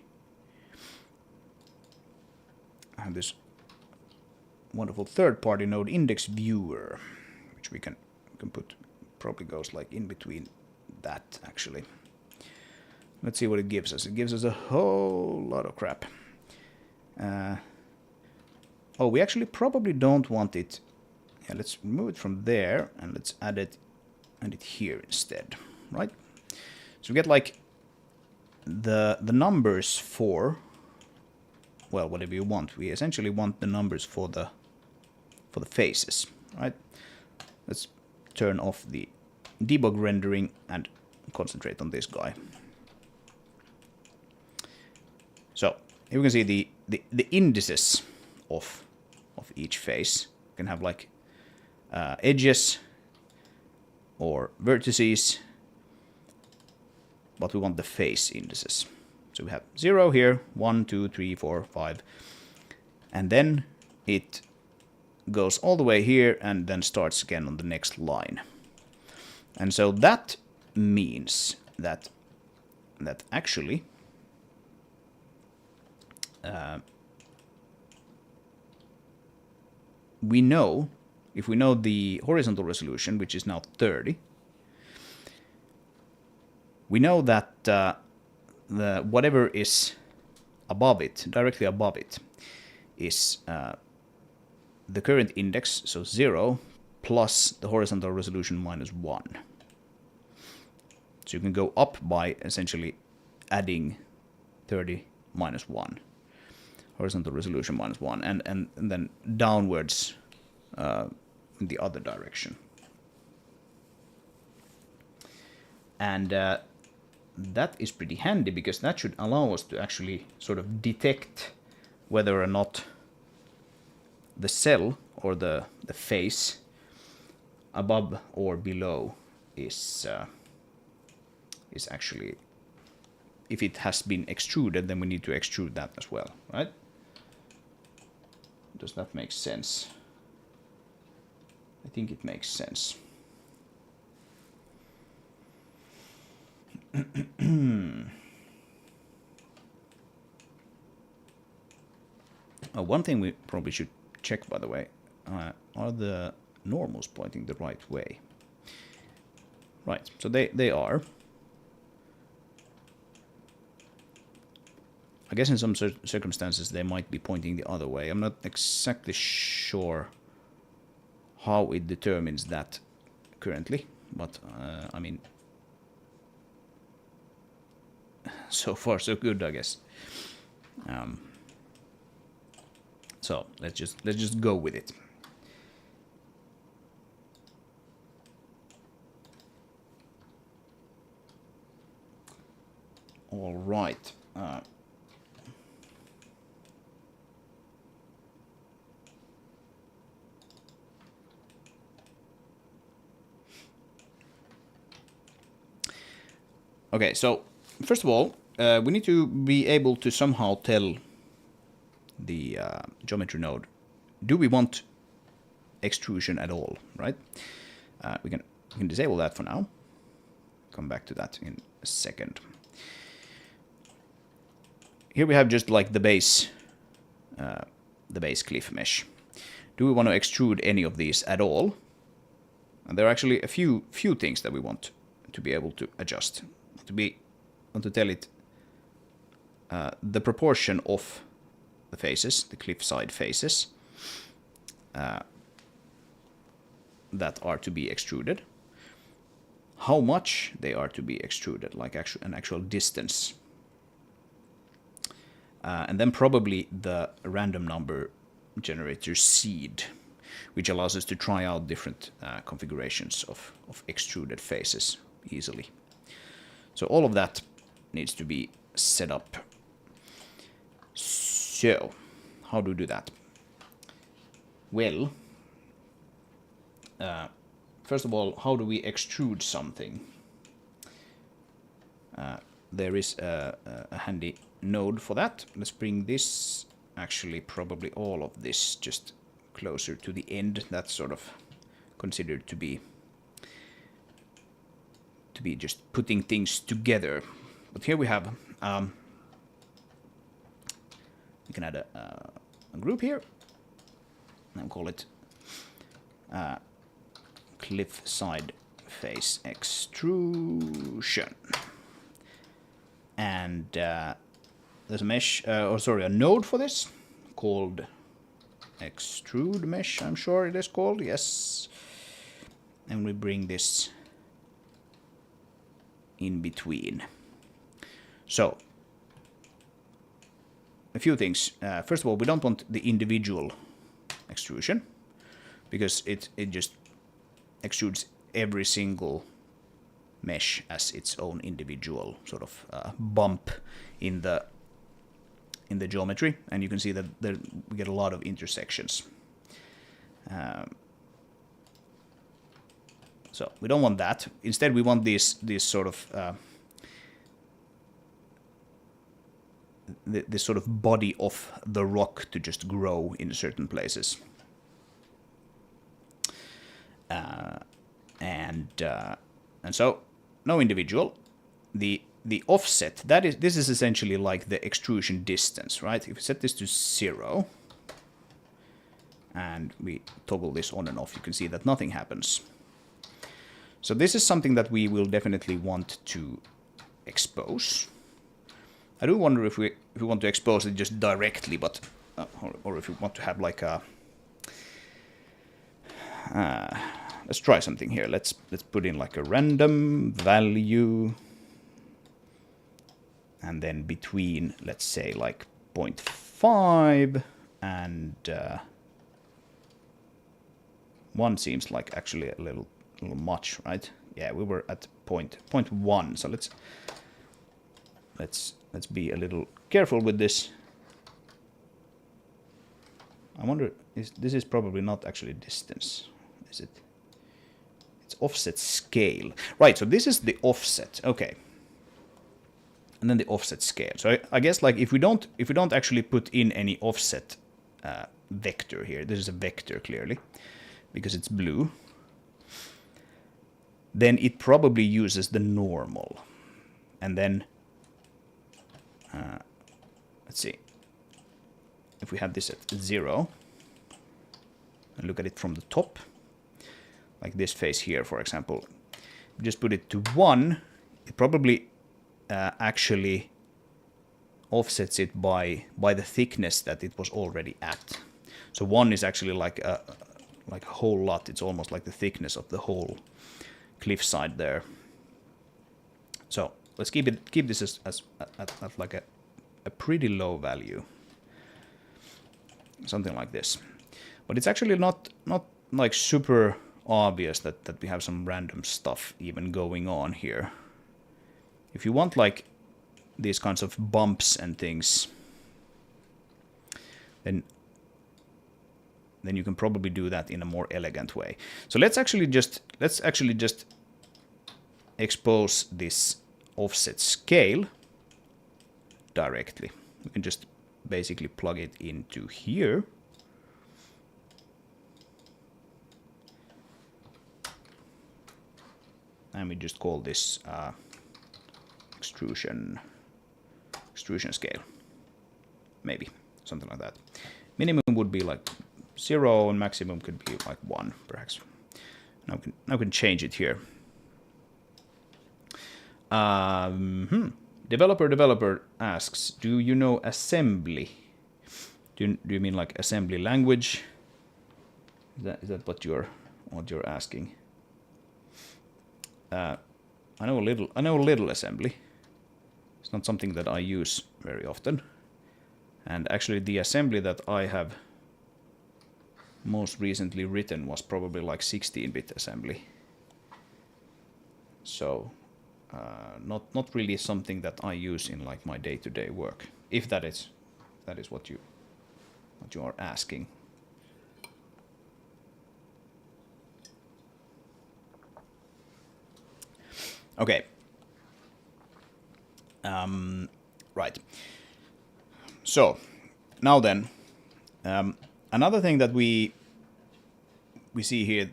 S1: I have this wonderful third-party node index viewer, which we can put, probably goes like in between that actually. Let's see what it gives us. It gives us a whole lot of crap. Oh, we actually probably don't want it. Yeah, let's remove it from there and let's add it here instead, right? So we get like the numbers for, well, whatever you want. We essentially want the numbers for the faces, right? Let's turn off the debug rendering and concentrate on this guy. So here we can see the indices of each face. You can have like edges or vertices, but we want the face indices. So we have 0 here, 1, 2, 3, 4, 5, and then it goes all the way here and then starts again on the next line. And so that means that actually we know, if we know the horizontal resolution, which is now 30, we know that the whatever is above it, directly above it, is the current index, so 0, plus the horizontal resolution minus 1. So you can go up by essentially adding 30 minus 1, horizontal resolution minus 1, and then downwards in the other direction. And that is pretty handy, because that should allow us to actually sort of detect whether or not the cell or the face above or below is actually, if it has been extruded, then we need to extrude that as well, right? Does that make sense? I think it makes sense. One thing we probably should check, by the way, are the normals pointing the right way? Right, so they are. I guess in some circumstances they might be pointing the other way. I'm not exactly sure how it determines that currently, but I mean, so far so good, I guess. So let's just go with it. All right. Okay, so first of all, we need to be able to somehow tell the geometry node, do we want extrusion at all, right? We can disable that for now. Come back to that in a second. Here we have just like the base cliff mesh. Do we want to extrude any of these at all? And there are actually a few things that we want to be able to adjust. Want to tell it the proportion of the faces, the cliffside faces, that are to be extruded, how much they are to be extruded, like an actual distance, and then probably the random number generator seed, which allows us to try out different configurations of extruded faces easily. So all of that needs to be set up. So, how do we do that? Well, first of all, how do we extrude something? There is a handy node for that. Let's bring this, actually probably all of this, just closer to the end. That's sort of considered to be just putting things together. But here we have, we can add a group here and call it cliff side face extrusion. And there's a mesh, a node for this called extrude mesh, I'm sure it is called, yes. And we bring this in between. So, a few things. First of all, we don't want the individual extrusion, because it just extrudes every single mesh as its own individual sort of bump in the geometry, and you can see that we get a lot of intersections. So we don't want that. Instead, we want this sort of this sort of body of the rock to just grow in certain places. And so no individual. The offset, this is essentially like the extrusion distance, right? If we set this to 0, and we toggle this on and off, you can see that nothing happens. So this is something that we will definitely want to expose. I do wonder if we want to expose it just directly, but or if we want to have like a let's try something here. Let's put in like a random value, and then between, let's say, like 0.5 and 1 seems like actually a little much, right? Yeah, we were at 0.1, so let's be a little careful with this. I wonder, this is probably not actually distance, is it? It's offset scale. Right, so this is the offset, okay. And then the offset scale. So I guess like if we don't actually put in any offset vector here, this is a vector clearly, because it's blue, then it probably uses the normal. And then, let's see, if we have this at 0, and look at it from the top, like this face here, for example, just put it to 1, it probably actually offsets it by the thickness that it was already at. So 1 is actually like a whole lot. It's almost like the thickness of the whole cliffside there. So let's keep this as at like a pretty low value, something like this. But it's actually not like super obvious that we have some random stuff even going on here. If you want like these kinds of bumps and things, then you can probably do that in a more elegant way. So let's actually just expose this offset scale directly. We can just basically plug it into here. And we just call this extrusion scale. Maybe something like that. Minimum would be like 0 and maximum could be like 1 perhaps. Now we can change it here. Developer asks, do you know assembly? Do you mean like assembly language? Is that what you're asking? I know a little assembly. It's not something that I use very often. And actually the assembly that I have most recently written was probably like 16-bit assembly. So not really something that I use in like my day-to-day work, if that is what you are asking. Okay. Right. So now then, another thing that we see here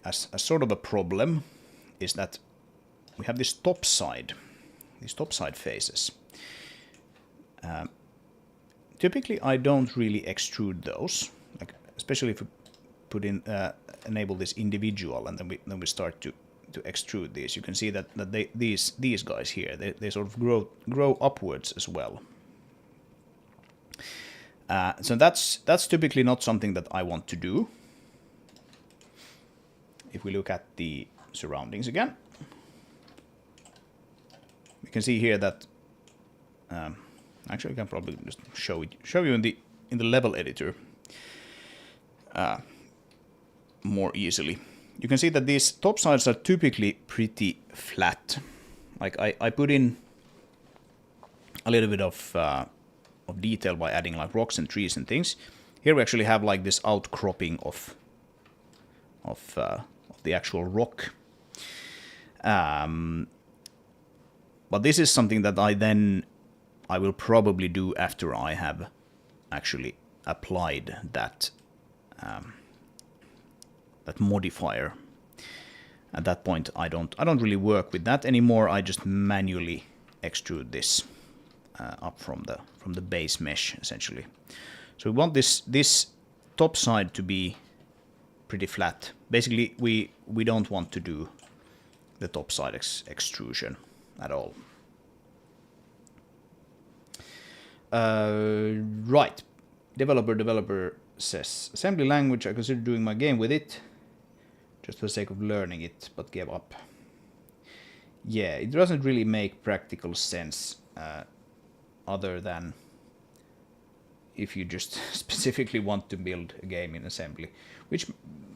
S1: as sort of a problem is that we have these topside faces. Typically, I don't really extrude those, like especially if we put in enable this individual, and then we start to extrude these. You can see that these guys here, they sort of grow upwards as well. So that's typically not something that I want to do. If we look at the surroundings again, we can see here that actually I can probably just show you in the level editor more easily. You can see that these top sides are typically pretty flat. Like I put in a little bit of detail by adding like rocks and trees and things. Here we actually have like this outcropping of the actual rock. But this is something that I will probably do after I have actually applied that that modifier. At that point, I don't really work with that anymore. I just manually extrude this up from the base mesh essentially. So we want this top side to be pretty flat. Basically, we don't want to do the top side extrusion at all. Right. Developer says, assembly language, I consider doing my game with it, just for the sake of learning it, but gave up. Yeah, it doesn't really make practical sense, other than if you just specifically want to build a game in assembly, which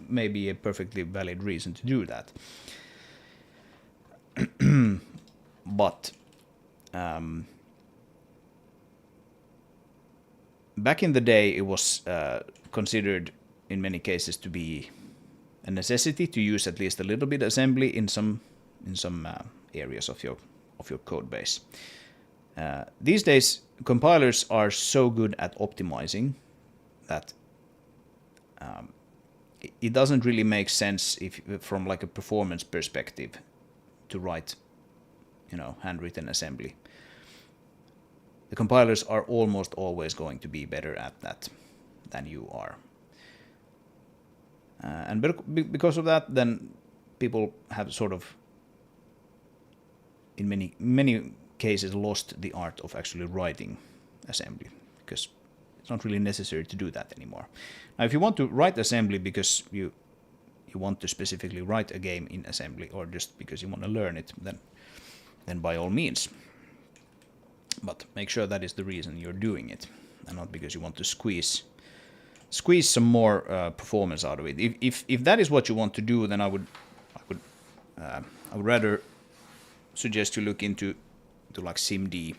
S1: may be a perfectly valid reason to do that. But back in the day, it was considered in many cases to be a necessity to use at least a little bit assembly in some areas of your code base. These days, compilers are so good at optimizing that it doesn't really make sense if, from like a performance perspective, to write, handwritten assembly. The compilers are almost always going to be better at that than you are. And because of that, then people have sort of, in many cases, lost the art of actually writing assembly, because it's not really necessary to do that anymore. Now, if you want to write assembly because you want to specifically write a game in assembly, or just because you want to learn it, then by all means. But make sure that is the reason you're doing it, and not because you want to squeeze some more performance out of it. If that is what you want to do, then I would rather suggest you look into like SIMD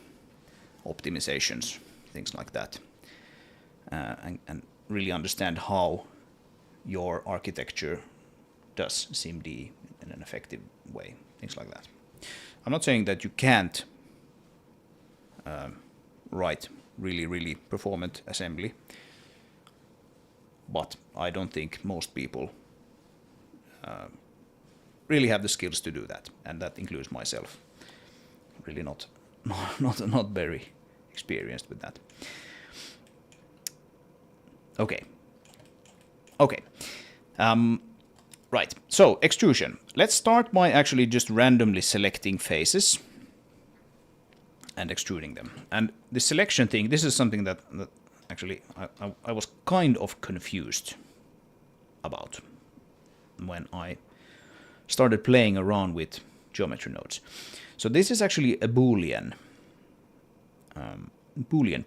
S1: optimizations, things like that, and really understand how your architecture does SIMD in an effective way, things like that. I'm not saying that you can't write really performant assembly, but I don't think most people really have the skills to do that, and that includes myself. Really not very experienced with that. Okay. Right, so extrusion. Let's start by actually just randomly selecting faces and extruding them. And the selection thing, this is something that actually I was kind of confused about when I started playing around with geometry nodes. So this is actually a Boolean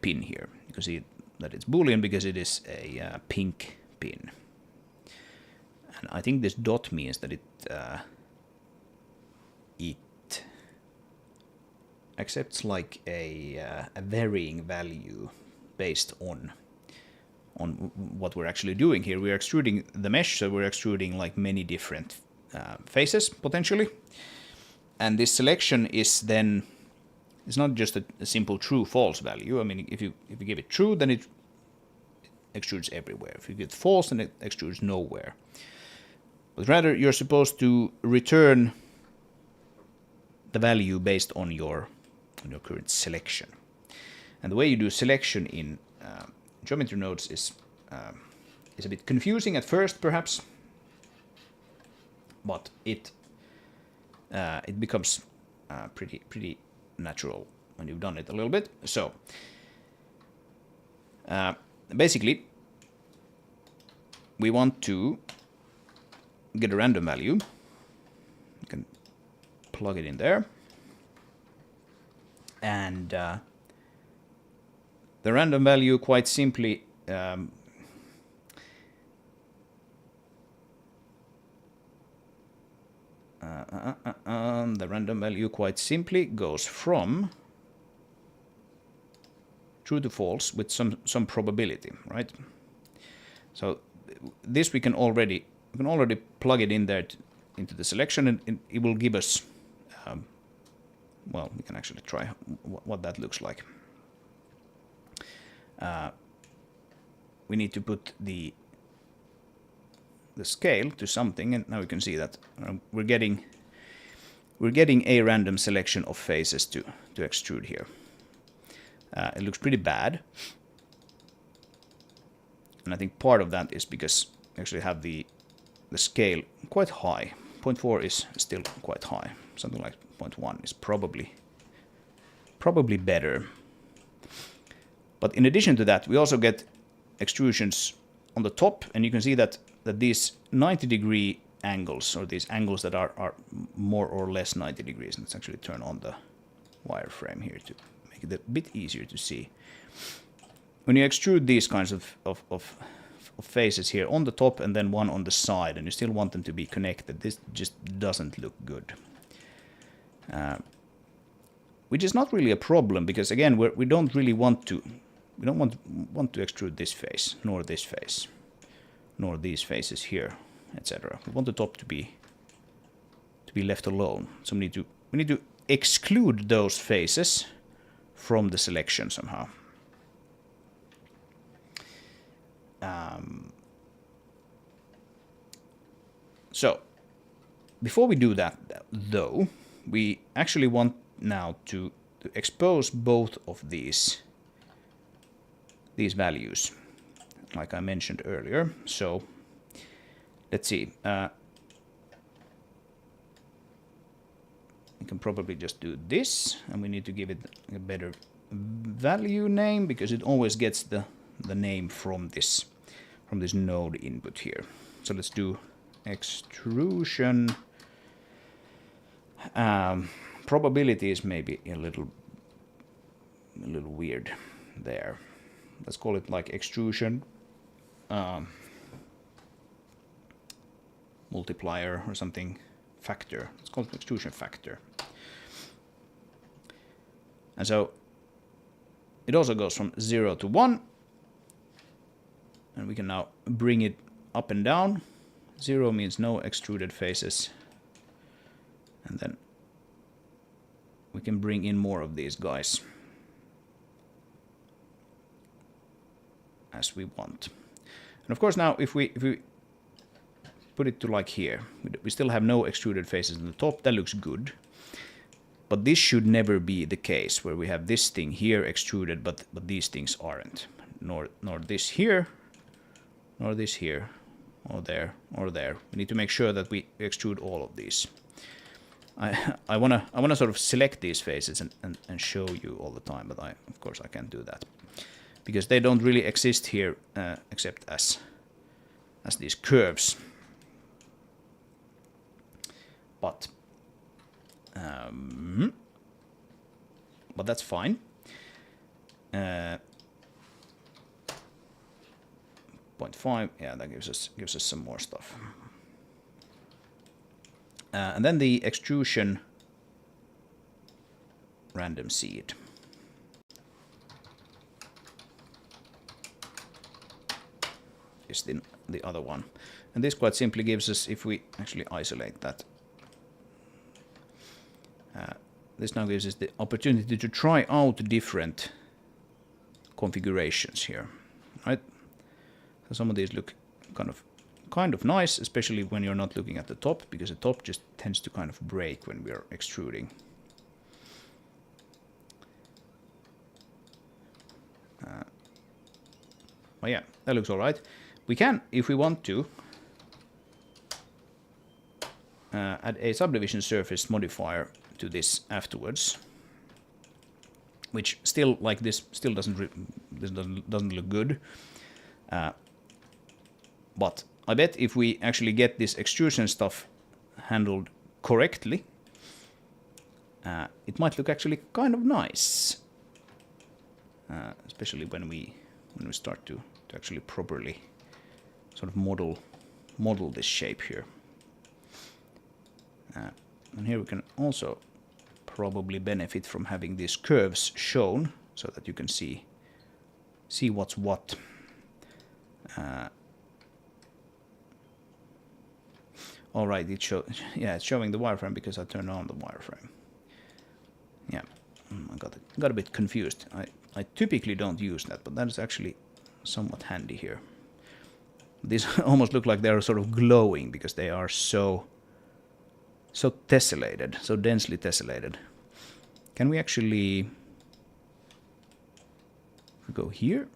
S1: pin here. You can see that it's Boolean because it is a pink pin. And I think this dot means that it accepts like a varying value based on what we're actually doing here. We're extruding the mesh, so we're extruding like many different faces potentially. And this selection is then, it's not just a simple true-false value. I mean, if you give it true, then it extrudes everywhere. If you give it false, then it extrudes nowhere. But rather, you're supposed to return the value based on your current selection. And the way you do selection in geometry nodes is a bit confusing at first, perhaps, but it becomes pretty natural when you've done it a little bit. So basically, we want to get a random value. You can plug it in there, and the random value quite simply the random value quite simply goes from true to false with some probability, right? So this we can already plug it in there into the selection, and it will give us well, we can actually try what that looks like. We need to put the scale to something, and now we can see that we're getting a random selection of faces to extrude here. It looks pretty bad. And I think part of that is because we actually have the scale quite high. 0.4 is still quite high. Something like 0.1 is probably better. But in addition to that, we also get extrusions on the top, and you can see that these 90-degree angles, or these angles that are more or less 90 degrees, let's actually turn on the wireframe here to make it a bit easier to see. When you extrude these kinds of faces here on the top and then one on the side, and you still want them to be connected, this just doesn't look good. Which is not really a problem, because again, we don't really want to extrude this face, nor this face, nor these faces here, etc. We want the top to be left alone. So we need to exclude those faces from the selection somehow. So before we do that, though, we actually want now to expose both of these values, like I mentioned earlier. So let's see. We can probably just do this, and we need to give it a better value name, because it always gets the name from this node input here. So let's do extrusion. Probability is maybe a little weird there. Let's call it like extrusion multiplier or something, factor. Let's call it extrusion factor. And so it also goes from 0 to 1. And we can now bring it up and down. 0 means no extruded faces. And then we can bring in more of these guys as we want. And of course now if we put it to like here, we still have no extruded faces on the top. That looks good. But this should never be the case, where we have this thing here extruded, but these things aren't. Nor this here, nor this here, or there, or there. We need to make sure that we extrude all of these. I wanna sort of select these faces and show you all the time, but of course I can't do that, because they don't really exist here except as these curves. But that's fine. 0.5, yeah, that gives us some more stuff. And then the extrusion random seed. Is the other one. And this quite simply gives us, if we actually isolate that, this now gives us the opportunity to try out different configurations here, right? So some of these look kind of nice, especially when you're not looking at the top, because the top just tends to kind of break when we are extruding. Well, yeah, that looks all right. We can, if we want to, add a subdivision surface modifier to this afterwards, which still, like this, still doesn't look good. But I bet if we actually get this extrusion stuff handled correctly, it might look actually kind of nice, especially when we start to actually properly sort of model this shape here. And here we can also probably benefit from having these curves shown, so that you can see what's what. All right, it's showing the wireframe because I turned on the wireframe. Yeah, I got a bit confused. I typically don't use that, but that is actually somewhat handy here. These almost look like they're sort of glowing because they are so tessellated, so densely tessellated. Can we actually go here?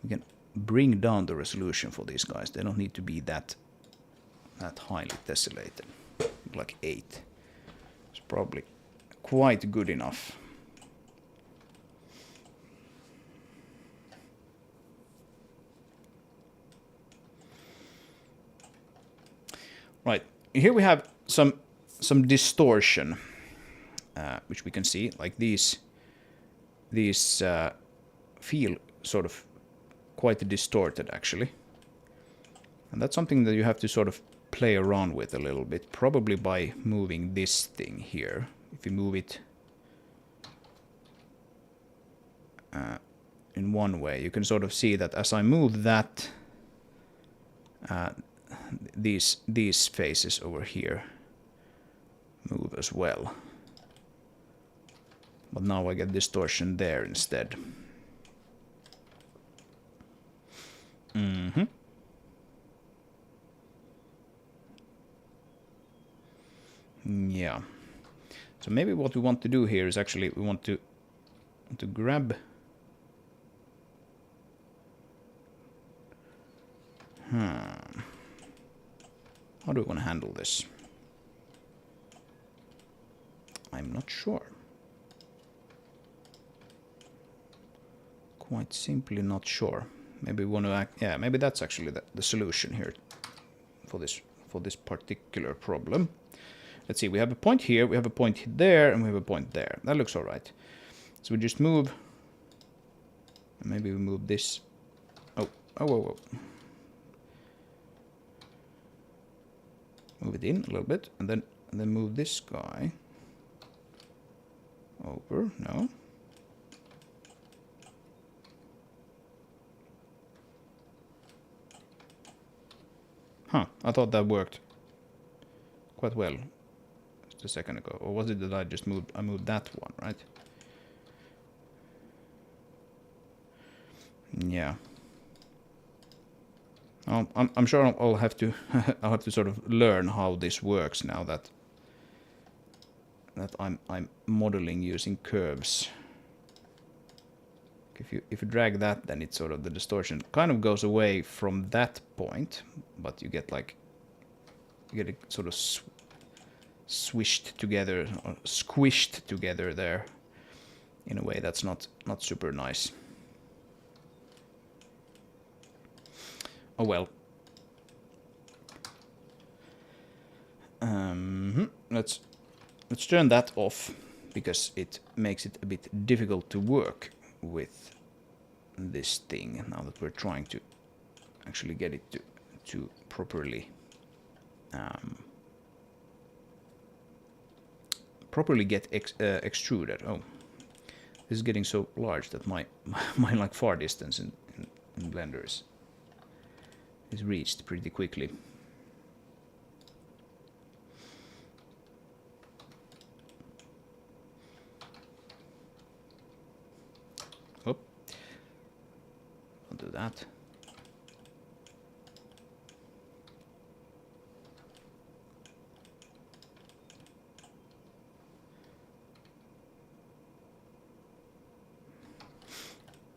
S1: we can bring down the resolution for these guys. They don't need to be that highly tessellated. Like 8. It's probably quite good enough. Right, here we have some distortion, which we can see. Like these feel sort of quite distorted actually, and that's something that you have to sort of play around with a little bit, probably by moving this thing here. If you move it in one way, you can sort of see that as I move that, these faces over here move as well. But now I get distortion there instead. Yeah. So maybe what we want to do here is actually we want to grab. How do we want to handle this? I'm not sure. Quite simply not sure. Maybe we want to act. Yeah, maybe that's actually the solution here for this particular problem. Let's see. We have a point here. We have a point there, and we have a point there. That looks all right. So we just move. And maybe we move this. Oh. Move it in a little bit, and then move this guy over. No. Huh, I thought that worked quite well just a second ago. Or was it that I just moved, I moved that one, right? Yeah. I'm sure I'll have to I'll have to sort of learn how this works now that I'm modeling using curves. If you drag that, then it's sort of the distortion kind of goes away from that point, but you get like it sort of swished together or squished together there in a way that's not super nice. Oh well. Let's turn that off because it makes it a bit difficult to work with this thing now that we're trying to actually get it to properly get extruded. Oh, this is getting so large that my like far distance in Blender is reached pretty quickly. Oh, I'll do that.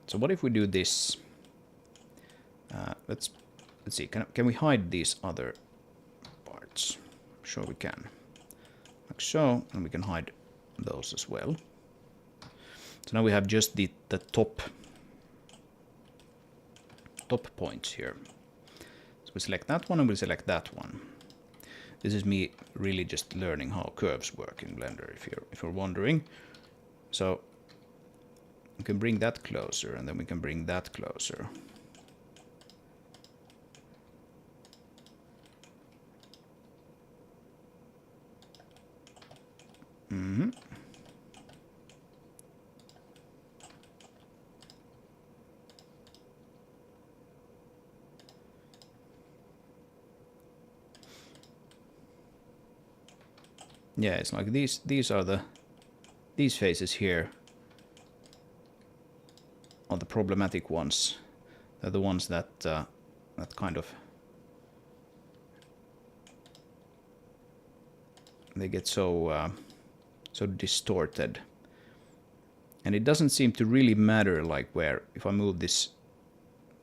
S1: So what if we do this? Let's see. Can we hide these other parts? Sure we can. Like so, and we can hide those as well. So now we have just the top points here. So we select that one and we select that one. This is me really just learning how curves work in Blender, if you're wondering. So we can bring that closer, and then we can bring that closer. Yeah, it's like these are these faces here are the problematic ones. They're the ones that kind of they get so distorted, and it doesn't seem to really matter like where if I move this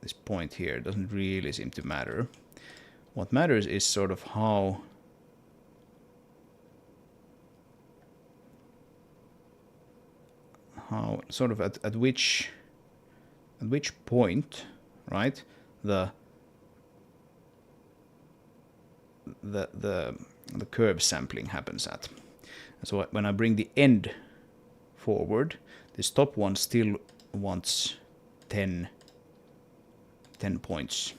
S1: this point here doesn't really seem to matter. What matters is sort of how sort of at which point, right, the curve sampling happens at. So when I bring the end forward, this top one still wants 10 points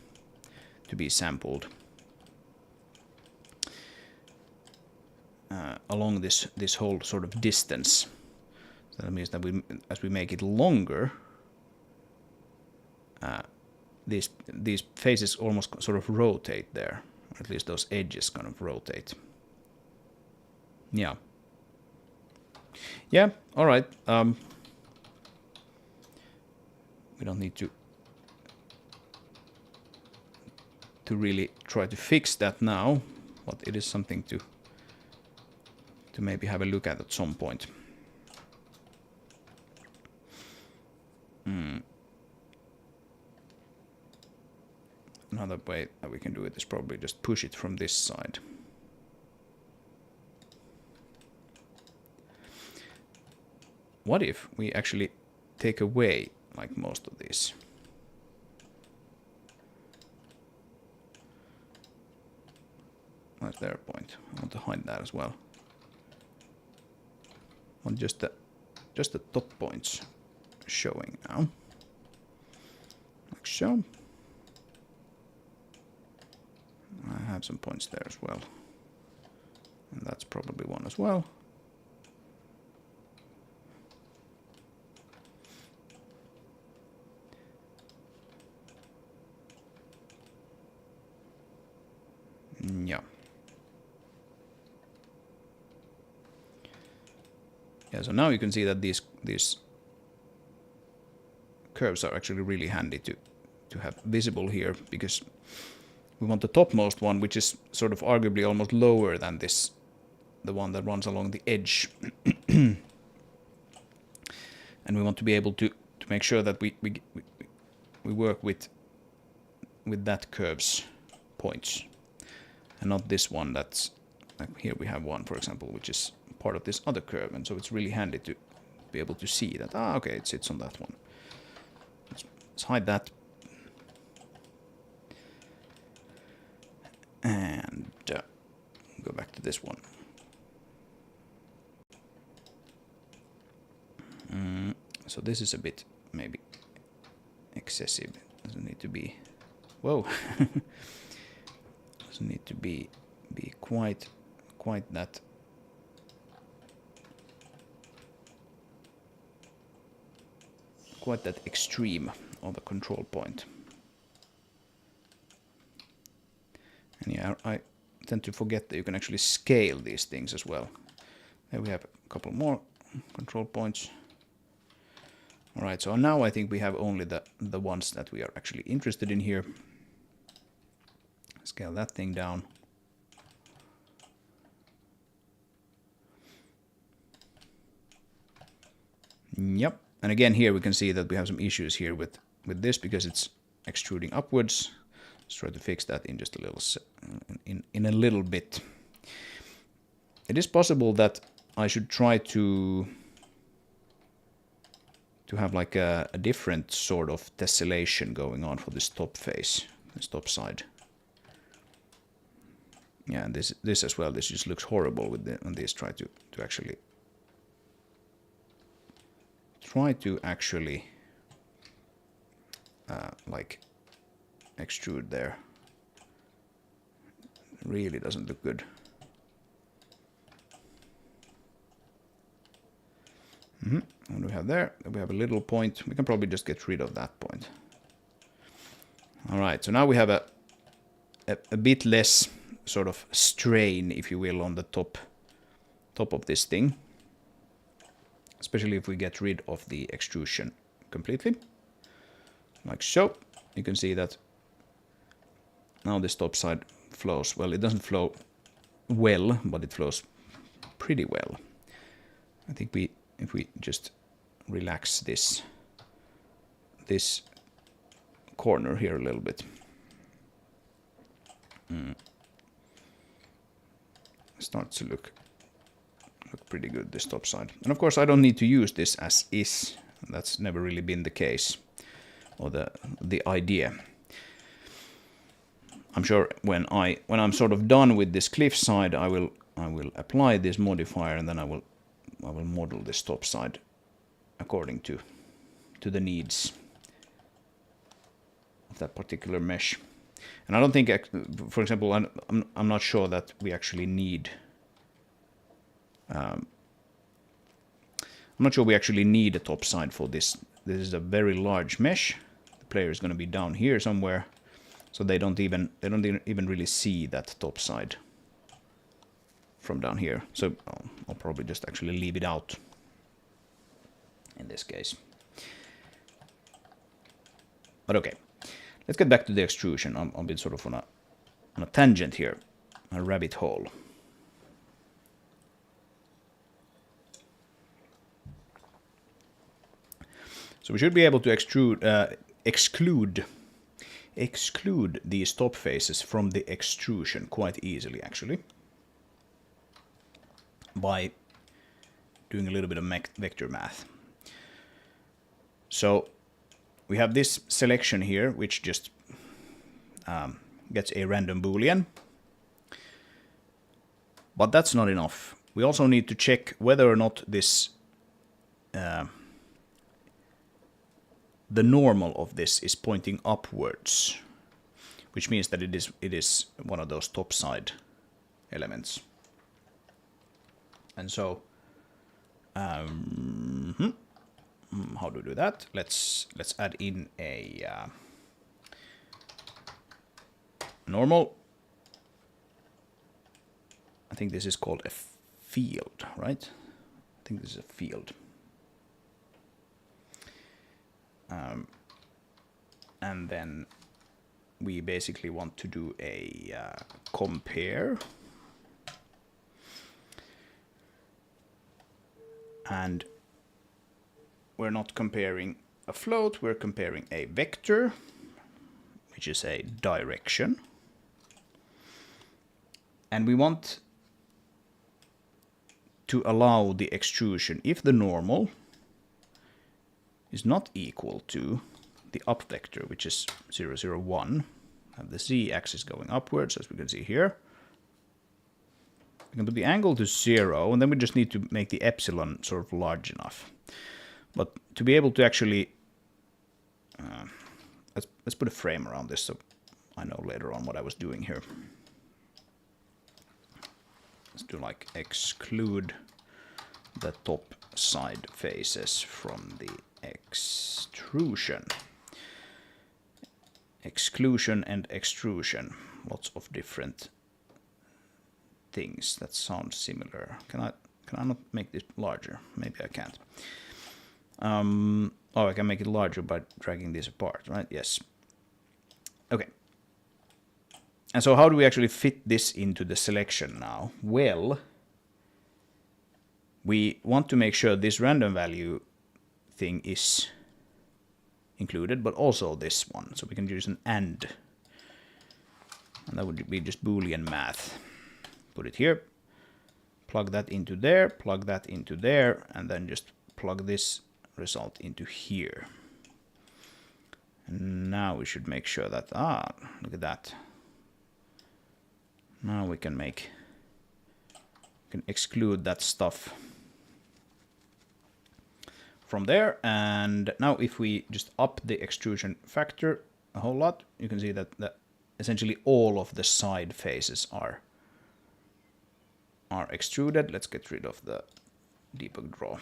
S1: to be sampled along this whole sort of distance. So that means that as we make it longer, these faces almost sort of rotate there, or at least those edges kind of rotate. Yeah. Yeah. All right. We don't need to really try to fix that now, but it is something to maybe have a look at some point. Another way that we can do it is probably just push it from this side. What if we actually take away like most of these? Where's their point? I want to hide that as well. I want just the top points showing now. Like so. I have some points there as well. And that's probably one as well. Yeah. Yeah, so now you can see that these curves are actually really handy to have visible here, because we want the topmost one, which is sort of arguably almost lower than this, the one that runs along the edge. And we want to be able to make sure that we work with that curve's points, and not this one that's, like here we have one, for example, which is part of this other curve, and so it's really handy to be able to see that, okay, it sits on that one. Let's hide that. And go back to this one. So this is a bit maybe excessive. Doesn't need to be. Whoa. Doesn't need to be quite that. Quite that extreme of a control point. And yeah, I tend to forget that you can actually scale these things as well. There we have a couple more control points. Alright, so now I think we have only the ones that we are actually interested in here. Scale that thing down. Yep, and again here we can see that we have some issues here with this, because it's extruding upwards. Let's try to fix that in just a little in a little bit. It is possible that I should try to have like a different sort of tessellation going on for this top face, this top side. Yeah, and this as well. This just looks horrible with when these try to actually like extrude there. It really doesn't look good. What do we have there? We have a little point. We can probably just get rid of that point. All right, so now we have a bit less sort of strain, if you will, on the top of this thing. Especially if we get rid of the extrusion completely. Like so. You can see that now this top side flows. Well, it doesn't flow well, but it flows pretty well. I think if we just relax this corner here a little bit. Starts to look pretty good, this top side. And of course I don't need to use this as is. That's never really been the case, or the idea. I'm sure when I'm sort of done with this cliff side, I will apply this modifier, and then I will model this top side according to the needs of that particular mesh. And I don't think, for example, I'm not sure that we actually need. I'm not sure we actually need a top side for this. This is a very large mesh. The player is going to be down here somewhere, so they don't even really see that top side from down here. So I'll probably just actually leave it out in this case. But okay, let's get back to the extrusion. I'm a bit sort of on a tangent here, a rabbit hole. So we should be able to exclude these top faces from the extrusion quite easily, actually, by doing a little bit of vector math. So we have this selection here, which just gets a random boolean. But that's not enough. We also need to check whether or not this the normal of this is pointing upwards, which means that it is one of those top side elements. And so how do we do that? Let's add in a normal. I think this is called a field, right? I think this is a field. And then we basically want to do a compare. And we're not comparing a float, we're comparing a vector, which is a direction. And we want to allow the extrusion if the normal is not equal to the up vector, which is 0, 0, 1. Have the z-axis going upwards, as we can see here. We can put the angle to 0, and then we just need to make the epsilon sort of large enough. But to be able to actually... let's put a frame around this so I know later on what I was doing here. Let's do like exclude the top side faces from the extrusion. Exclusion and extrusion. Lots of different things that sound similar. Can I not make this larger? Maybe I can't. Oh, I can make it larger by dragging this apart, right? Yes. Okay. And so how do we actually fit this into the selection now? Well, we want to make sure this random value thing is included, but also this one. So we can use an AND. And that would be just Boolean math. Put it here, plug that into there, plug that into there, and then just plug this result into here. And now we should make sure that, look at that. Now we can exclude that stuff from there. And now if we just up the extrusion factor a whole lot, you can see that essentially all of the side faces are extruded. Let's get rid of the debug draw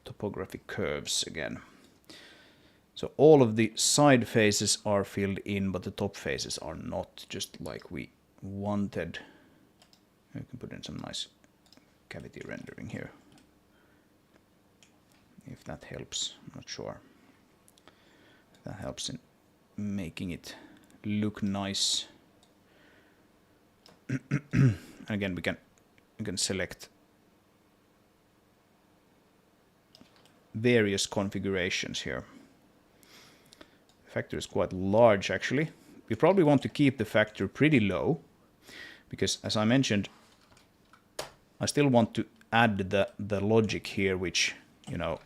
S1: topography curves again. So all of the side faces are filled in, but the top faces are not, just like we wanted. We can put in some nice cavity rendering here, if that helps. I'm not sure if that helps in making it look nice. Again, we can select various configurations here. factor is quite large actually. We probably want to keep the factor pretty low, because as I mentioned, I still want to add the logic here, which, you know,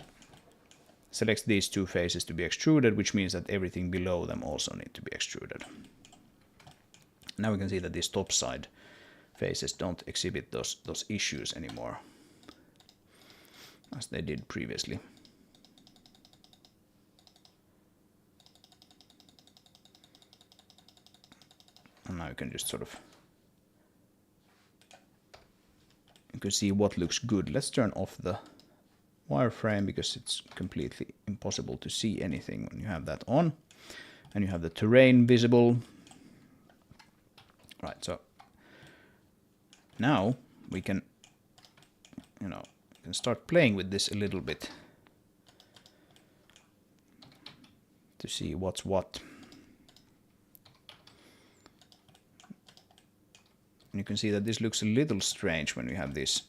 S1: selects these two faces to be extruded, which means that everything below them also need to be extruded. Now we can see that these top side faces don't exhibit those issues anymore as they did previously. And now you can just sort of, you can see what looks good. Let's turn off the wireframe because it's completely impossible to see anything when you have that on. And you have the terrain visible. Right, so now we can, you know, can start playing with this a little bit to see what's what. And you can see that this looks a little strange when we have these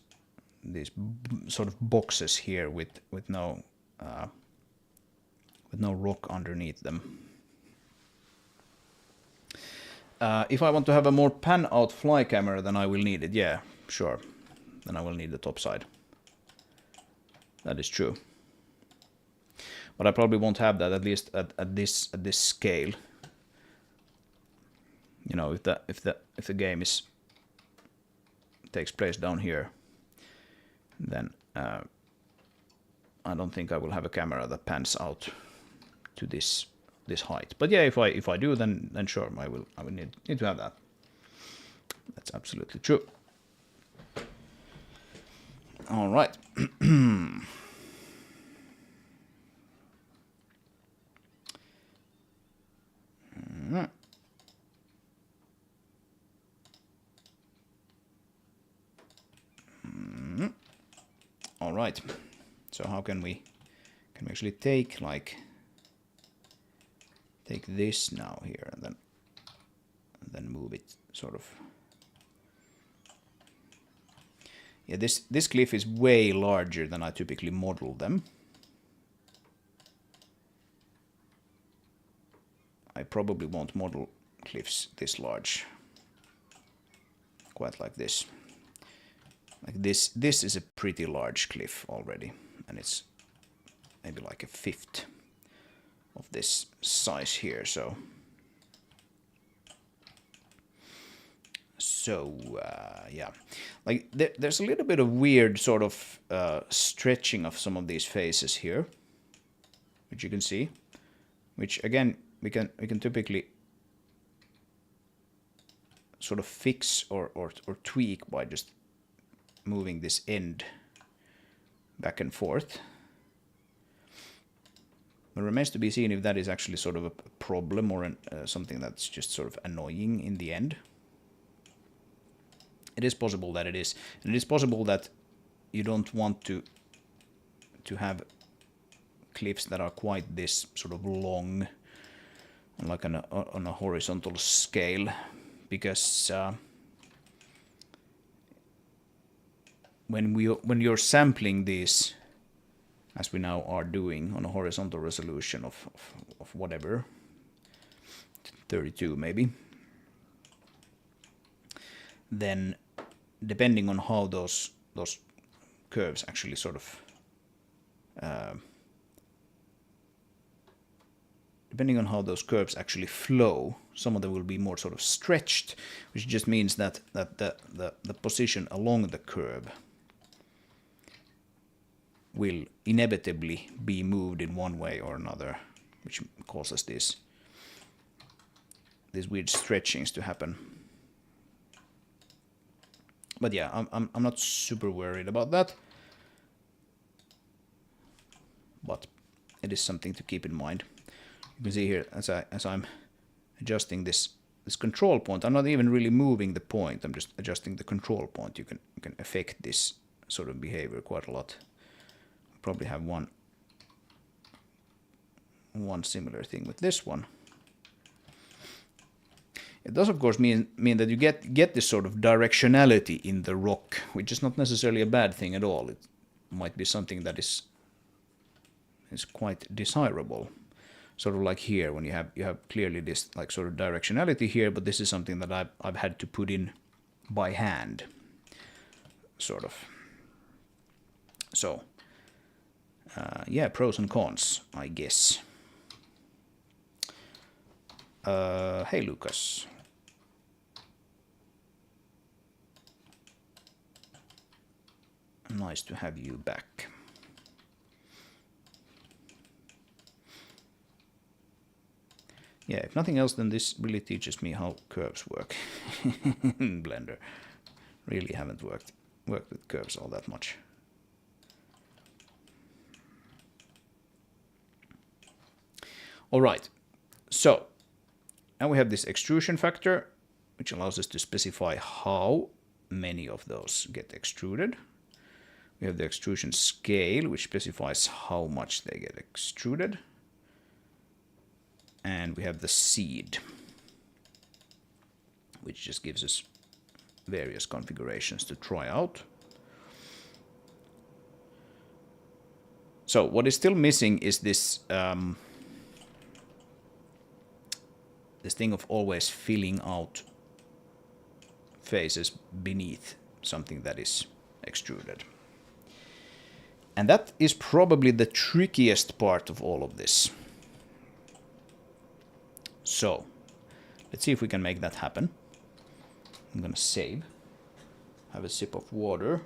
S1: sort of boxes here with no rock underneath them. If I want to have a more pan-out fly camera, then I will need it. Yeah, sure. Then I will need the top side. That is true. But I probably won't have that, at least at this scale. You know, if the game takes place down here, then I don't think I will have a camera that pans out to this height. But yeah, if I do, then sure, I will need to have that. That's absolutely true. All right. All right. So how can we actually take this now here and then move it sort of. Yeah, this cliff is way larger than I typically model them. I probably won't model cliffs this large. Quite like this. Like this is a pretty large cliff already, and it's maybe like a fifth of this size here, so yeah, like there's a little bit of weird sort of stretching of some of these faces here, which you can see, which again we can typically sort of fix or tweak by just moving this end back and forth. It remains to be seen if that is actually sort of a problem or something that's just sort of annoying in the end. It is possible that it is. And it is possible that you don't want to have cliffs that are quite this sort of long, like on a horizontal scale, because when you're sampling these, as we now are doing on a horizontal resolution of whatever, 32 maybe, then depending on how those curves actually sort of depending on how those curves actually flow, some of them will be more sort of stretched, which just means that the position along the curve will inevitably be moved in one way or another, which causes these weird stretchings to happen. But yeah, I'm not super worried about that, but it is something to keep in mind. You can see here as I'm adjusting this control point, I'm not even really moving the point. I'm just adjusting the control point. You can affect this sort of behavior quite a lot. Probably have one similar thing with this one. It does of course mean that you get this sort of directionality in the rock, which is not necessarily a bad thing at all. It might be something that is quite desirable. sort of like here when you have clearly this like sort of directionality here, but this is something that I've had to put in by hand, sort of. So yeah, pros and cons, I guess. Hey Lucas. Nice to have you back. Yeah, if nothing else, then this really teaches me how curves work in Blender. Really haven't worked with curves all that much. All right, so now we have this extrusion factor, which allows us to specify how many of those get extruded. We have the extrusion scale, which specifies how much they get extruded. And we have the seed, which just gives us various configurations to try out. So what is still missing is this this thing of always filling out faces beneath something that is extruded. And that is probably the trickiest part of all of this. So, let's see if we can make that happen. I'm gonna save, have a sip of water.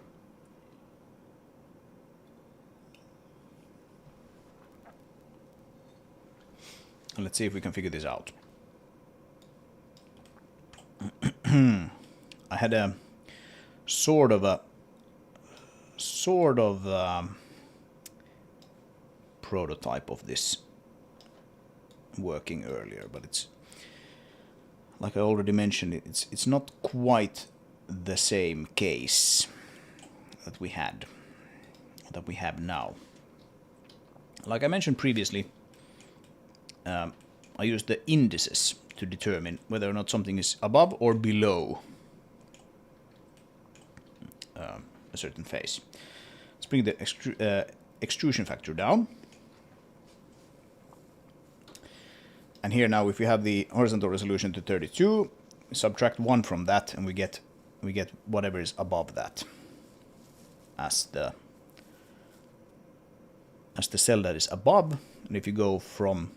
S1: And let's see if we can figure this out. I had a sort of prototype of this working earlier, but it's like I already mentioned, it's not quite the same case that we have now. Like I mentioned previously, I use the indices to determine whether or not something is above or below a certain face. Let's bring the extrusion factor down. And here now, if we have the horizontal resolution to 32, subtract 1 from that, and we get whatever is above that as the cell that is above. And if you go from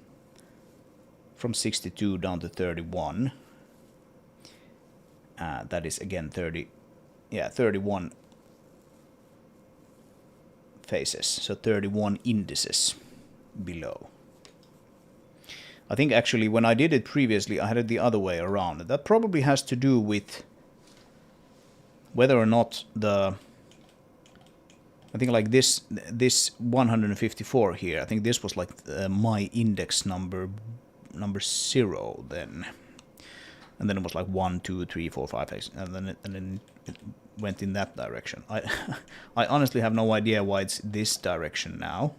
S1: 62 down to 31, that is again 31 faces, so 31 indices below. I think actually when I did it previously, I had it the other way around. That probably has to do with whether or not I think like this 154 here, I think this was like my index number 0 then. And then it was like 1, 2, 3, 4, 5, 6, and then it went in that direction. I honestly have no idea why it's this direction now.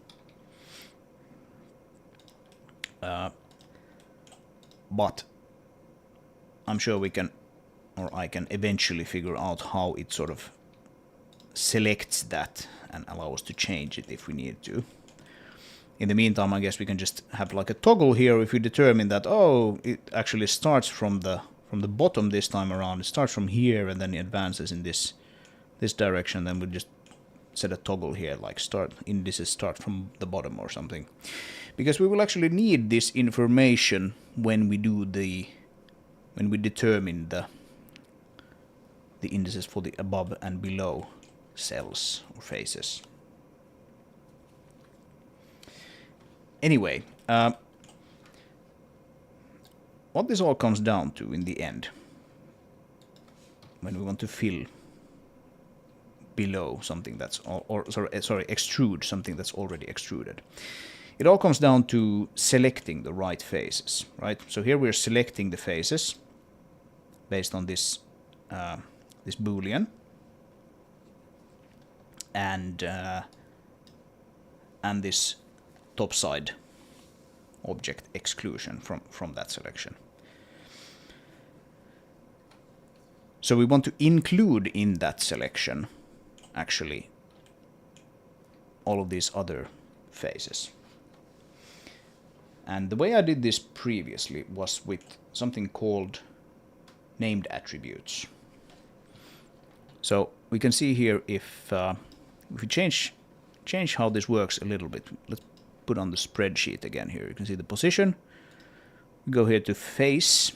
S1: But I'm sure we can, or I can eventually figure out how it sort of selects that and allow us to change it if we need to. In the meantime, I guess we can just have like a toggle here if we determine that, oh, it actually starts from the bottom this time around. It starts from here and then it advances in this direction. Then we'll just set a toggle here, like indices start from the bottom or something. Because we will actually need this information when we determine the indices for the above and below cells or faces. Anyway, what this all comes down to in the end, when we want to fill below something that's extrude something that's already extruded, it all comes down to selecting the right faces, right? So here we're selecting the faces based on this this boolean, and this topside object exclusion from that selection. So we want to include in that selection actually all of these other faces. And the way I did this previously was with something called named attributes. So we can see here if we change how this works a little bit. Let's put on the spreadsheet again here. You can see the position. We go here to face.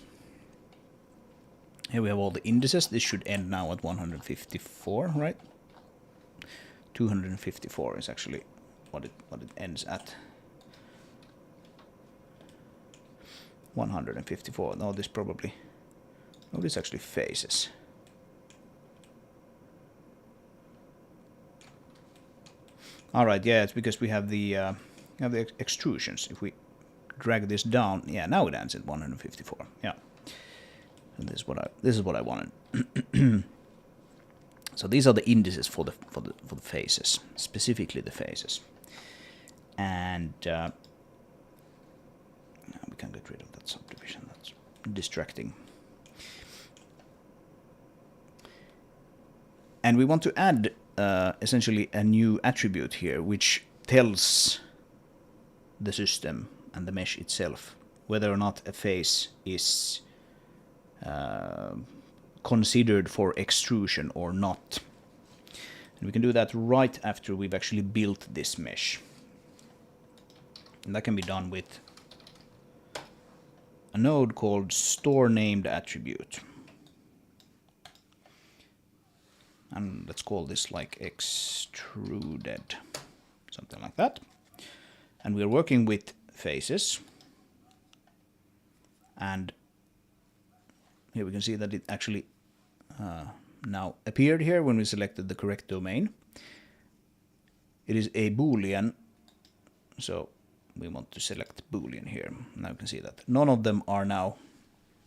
S1: Here we have all the indices. This should end now at 154, right? 254 is actually what it ends at. 154. No, this probably. No, this actually faces. All right, yeah, it's because we have the extrusions. If we drag this down, yeah, now it ends at 154. Yeah, and this is what I wanted. So these are the indices for the faces, specifically the faces, and we can get rid of that subdivision. That's distracting. And we want to add essentially a new attribute here, which tells the system and the mesh itself whether or not a face is considered for extrusion or not. And we can do that right after we've actually built this mesh. And that can be done with a node called store named attribute. And let's call this like extruded, something like that. And we're working with faces. And here we can see that it actually now appeared here when we selected the correct domain. It is a Boolean, so we want to select Boolean here. Now you can see that none of them are now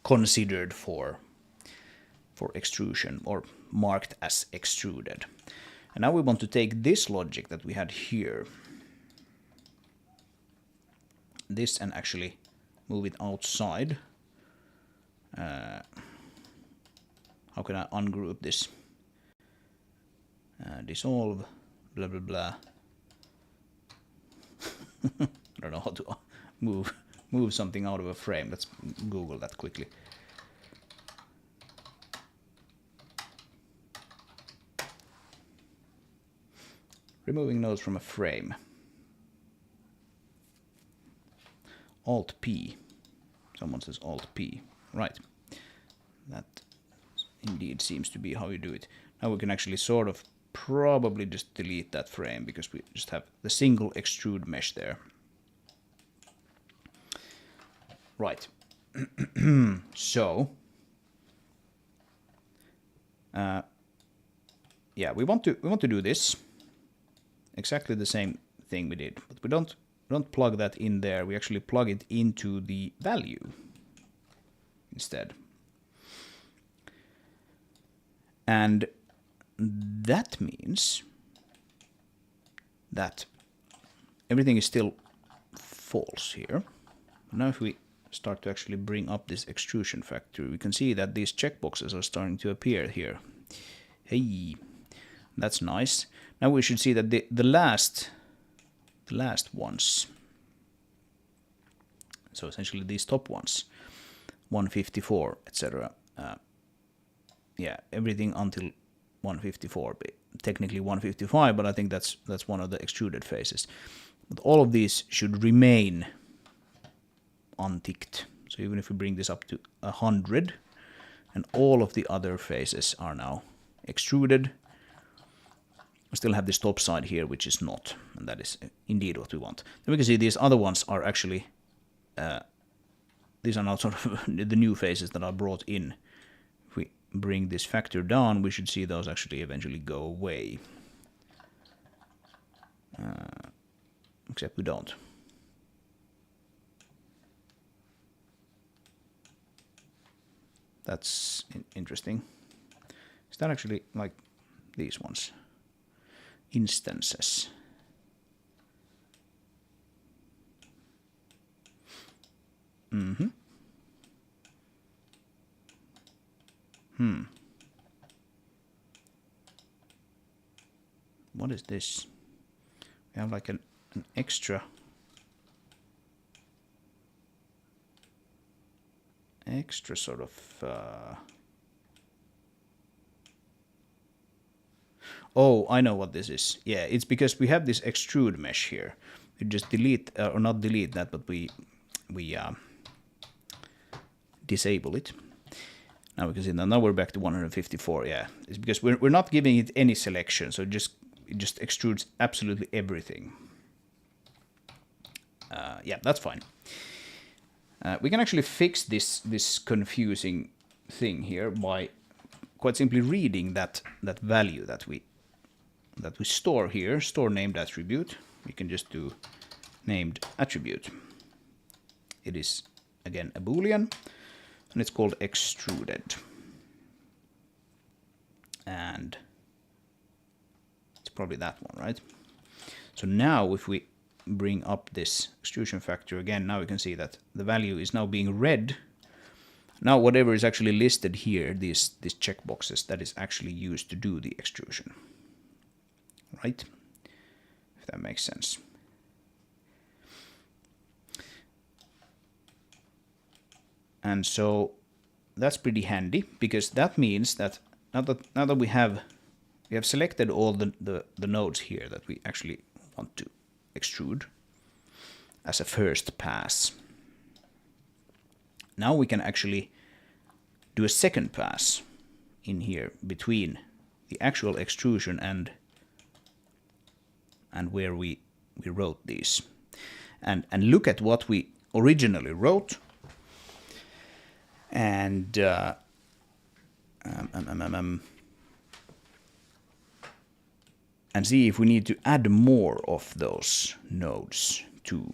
S1: considered for extrusion or marked as extruded. And now we want to take this logic that we had here, this, and actually move it outside. How can I ungroup this? Dissolve, blah blah blah. I don't know how to move something out of a frame. Let's Google that quickly. Removing nodes from a frame. Alt P. Someone says Alt P. Right. That indeed seems to be how you do it. Now we can actually sort of probably just delete that frame because we just have the single extrude mesh there. Right. So yeah, we want to do this. Exactly the same thing we did, but we don't plug that in there. We actually plug it into the value instead. And that means that everything is still false here. Now if we start to actually bring up this extrusion factor, we can see that these checkboxes are starting to appear here. Hey, that's nice. Now we should see that the last ones, so essentially these top ones, 154, etc. Yeah, everything until 154, technically 155, but I think that's one of the extruded faces. But all of these should remain unticked. So even if we bring this up to 100, and all of the other faces are now extruded, we still have this top side here, which is not, and that is indeed what we want. Then we can see these other ones are actually, these are now sort of the new faces that are brought in. If we bring this factor down, we should see those actually eventually go away. Except we don't. That's interesting. Is that actually like these ones? Instances. What is this? We have like an extra. extra sort of... Oh, I know what this is. Yeah, it's because we have this extrude mesh here. We just delete, or not delete that, but we disable it. Now we can see that now we're back to 154. Yeah, it's because we're not giving it any selection, so it just extrudes absolutely everything. Yeah, that's fine. We can actually fix this confusing thing here by quite simply reading that value that we store here, store named attribute. We can just do named attribute. It is again a boolean, and it's called extruded. And it's probably that one, right? So now if we bring up this extrusion factor again, now we can see that the value is now being read. Now whatever is actually listed here, these checkboxes, that is actually used to do the extrusion. Right? If that makes sense. And so that's pretty handy, because that means that now that we have selected all the nodes here that we actually want to extrude as a first pass. Now we can actually do a second pass in here between the actual extrusion and where we wrote these, and look at what we originally wrote, and see if we need to add more of those nodes to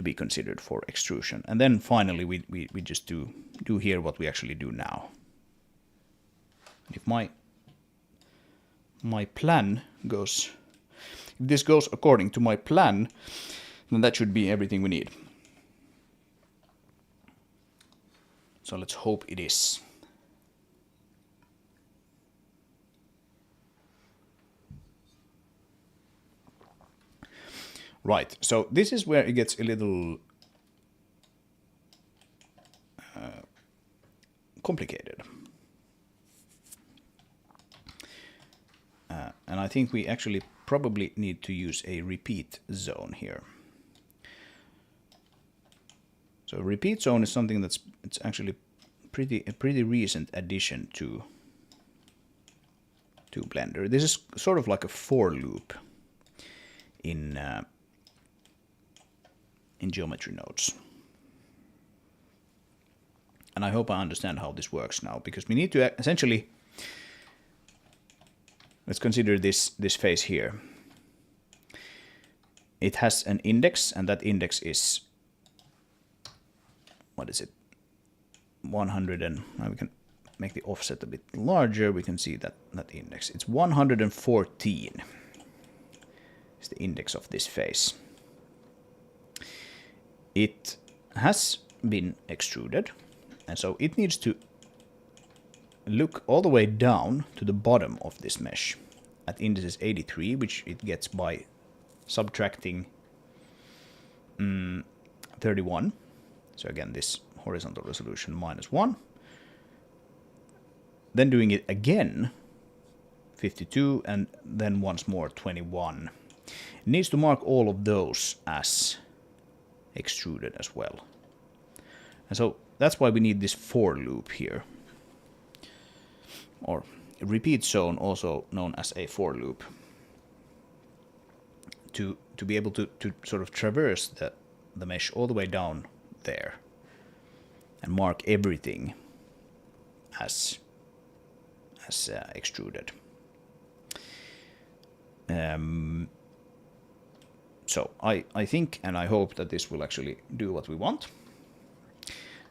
S1: be considered for extrusion. And then finally we just do here what we actually do now. And if my plan goes, if this goes according to my plan, then that should be everything we need. So let's hope it is. Right, so this is where it gets a little complicated. And I think we actually probably need to use a repeat zone here. So repeat zone is something it's actually a pretty recent addition to Blender. This is sort of like a for loop in geometry nodes. And I hope I understand how this works now, because we need to essentially, let's consider this face here. It has an index, and that index is, what is it? 100, and now we can make the offset a bit larger. We can see that index. It's 114. It's the index of this face. It has been extruded, and so it needs to look all the way down to the bottom of this mesh at indices 83, which it gets by subtracting 31. So again, this horizontal resolution -1. Then doing it again, 52, and then once more 21. It needs to mark all of those as extruded as well. And so that's why we need this for loop here, or a repeat zone, also known as a for loop, to be able to sort of traverse the mesh all the way down there and mark everything as extruded. So I think and I hope that this will actually do what we want.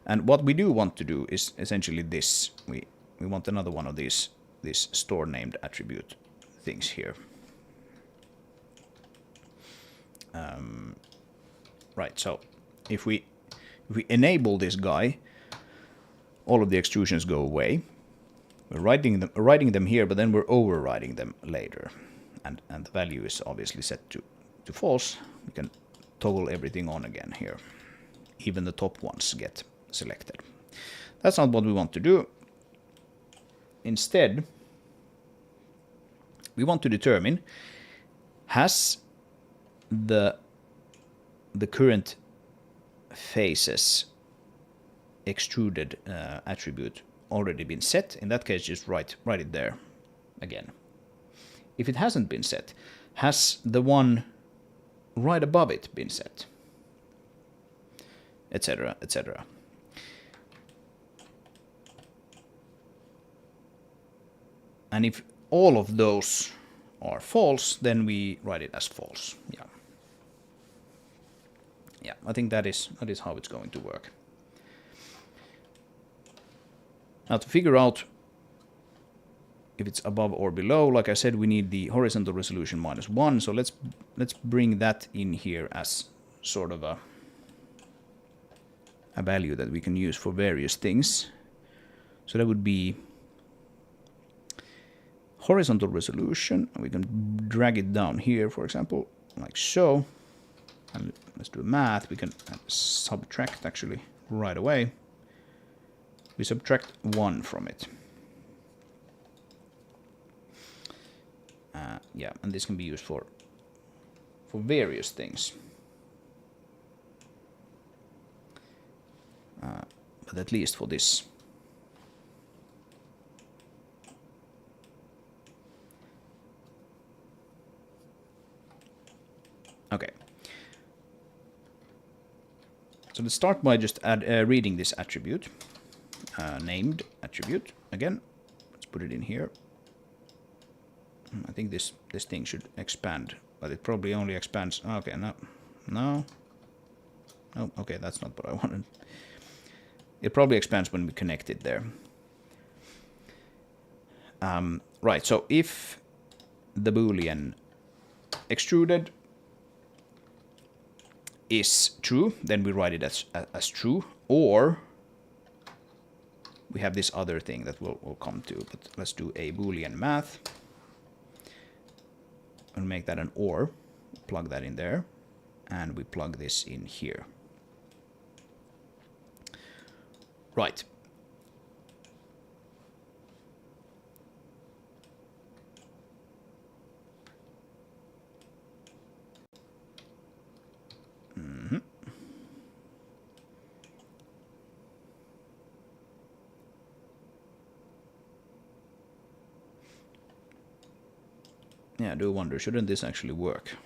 S1: And what we do want to do is essentially this. We want another one of these store named attribute things here. Right, so if we enable this guy, all of the extrusions go away. We're writing them here, but then we're overriding them later. And the value is obviously set to false. We can toggle everything on again here. Even the top ones get selected. That's not what we want to do. Instead, we want to determine, has the current faces extruded attribute already been set? In that case, just write it there again. If it hasn't been set, has the one right above it been set? Etc., etc. And if all of those are false, then we write it as false. Yeah. Yeah, I think that is how it's going to work. Now to figure out if it's above or below, like I said, we need the horizontal resolution -1. So let's bring that in here as sort of a value that we can use for various things. So that would be horizontal resolution. We can drag it down here, for example, like so. And let's do math. We can subtract actually right away. We subtract 1 from it. Yeah, and this can be used for various things. But at least for this. Okay. So let's start by just reading this attribute, named attribute. Again, let's put it in here. I think this thing should expand, but it probably only expands. Okay, no. Okay, that's not what I wanted. It probably expands when we connect it there. Right. So if the Boolean extruded is true, then we write it as true, or we have this other thing that we'll come to, but let's do a Boolean math and make that an or, plug that in there, and we plug this in here. Right. Yeah, I do wonder, shouldn't this actually work?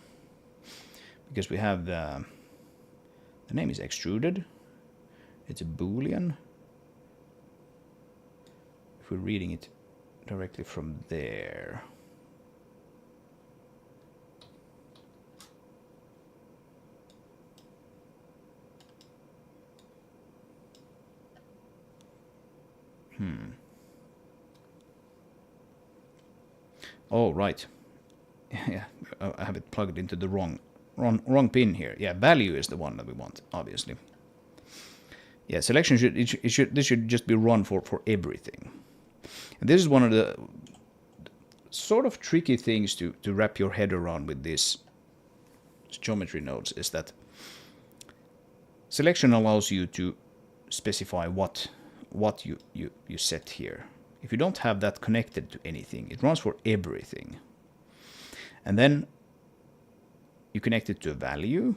S1: Because we have the name is extruded. It's a Boolean. If we're reading it directly from there. Oh, right. Yeah, I have it plugged into the wrong pin here. Yeah, value is the one that we want, obviously. Yeah, selection this should just be run for everything. And this is one of the sort of tricky things to wrap your head around with these geometry nodes, is that selection allows you to specify what you set here. If you don't have that connected to anything, it runs for everything. And then you connect it to a value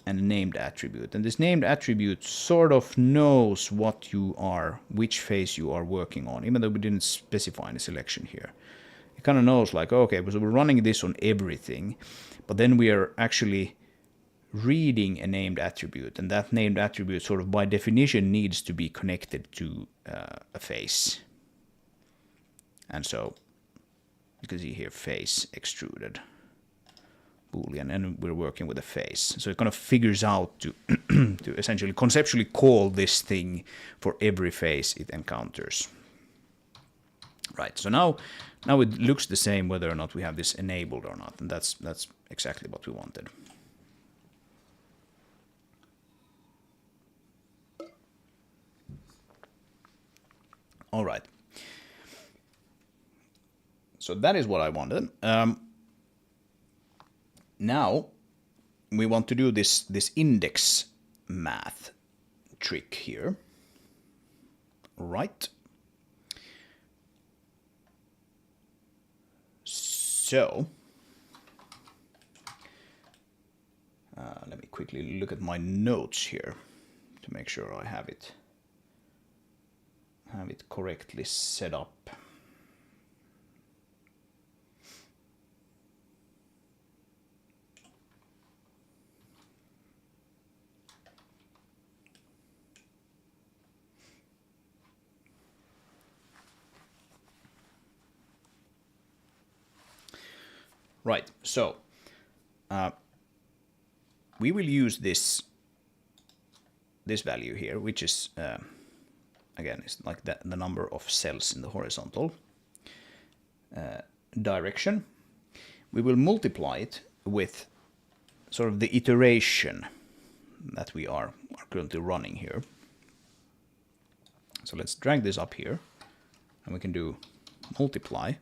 S1: and a named attribute. And this named attribute sort of knows which phase you are working on, even though we didn't specify any selection here. It kind of knows, like, okay, so we're running this on everything, but then we are actually reading a named attribute, and that named attribute sort of by definition needs to be connected to a face. And so you can see here face extruded Boolean, and we're working with a face. So it kind of figures out to to essentially conceptually call this thing for every face it encounters. Right, so now it looks the same whether or not we have this enabled or not, and that's exactly what we wanted. All right. So that is what I wanted. Now we want to do this index math trick here. Right. So, let me quickly look at my notes here to make sure I have it correctly set up. Right, so we will use this value here, which is again, it's like the number of cells in the horizontal direction. We will multiply it with sort of the iteration that we are currently running here. So let's drag this up here, and we can do multiply.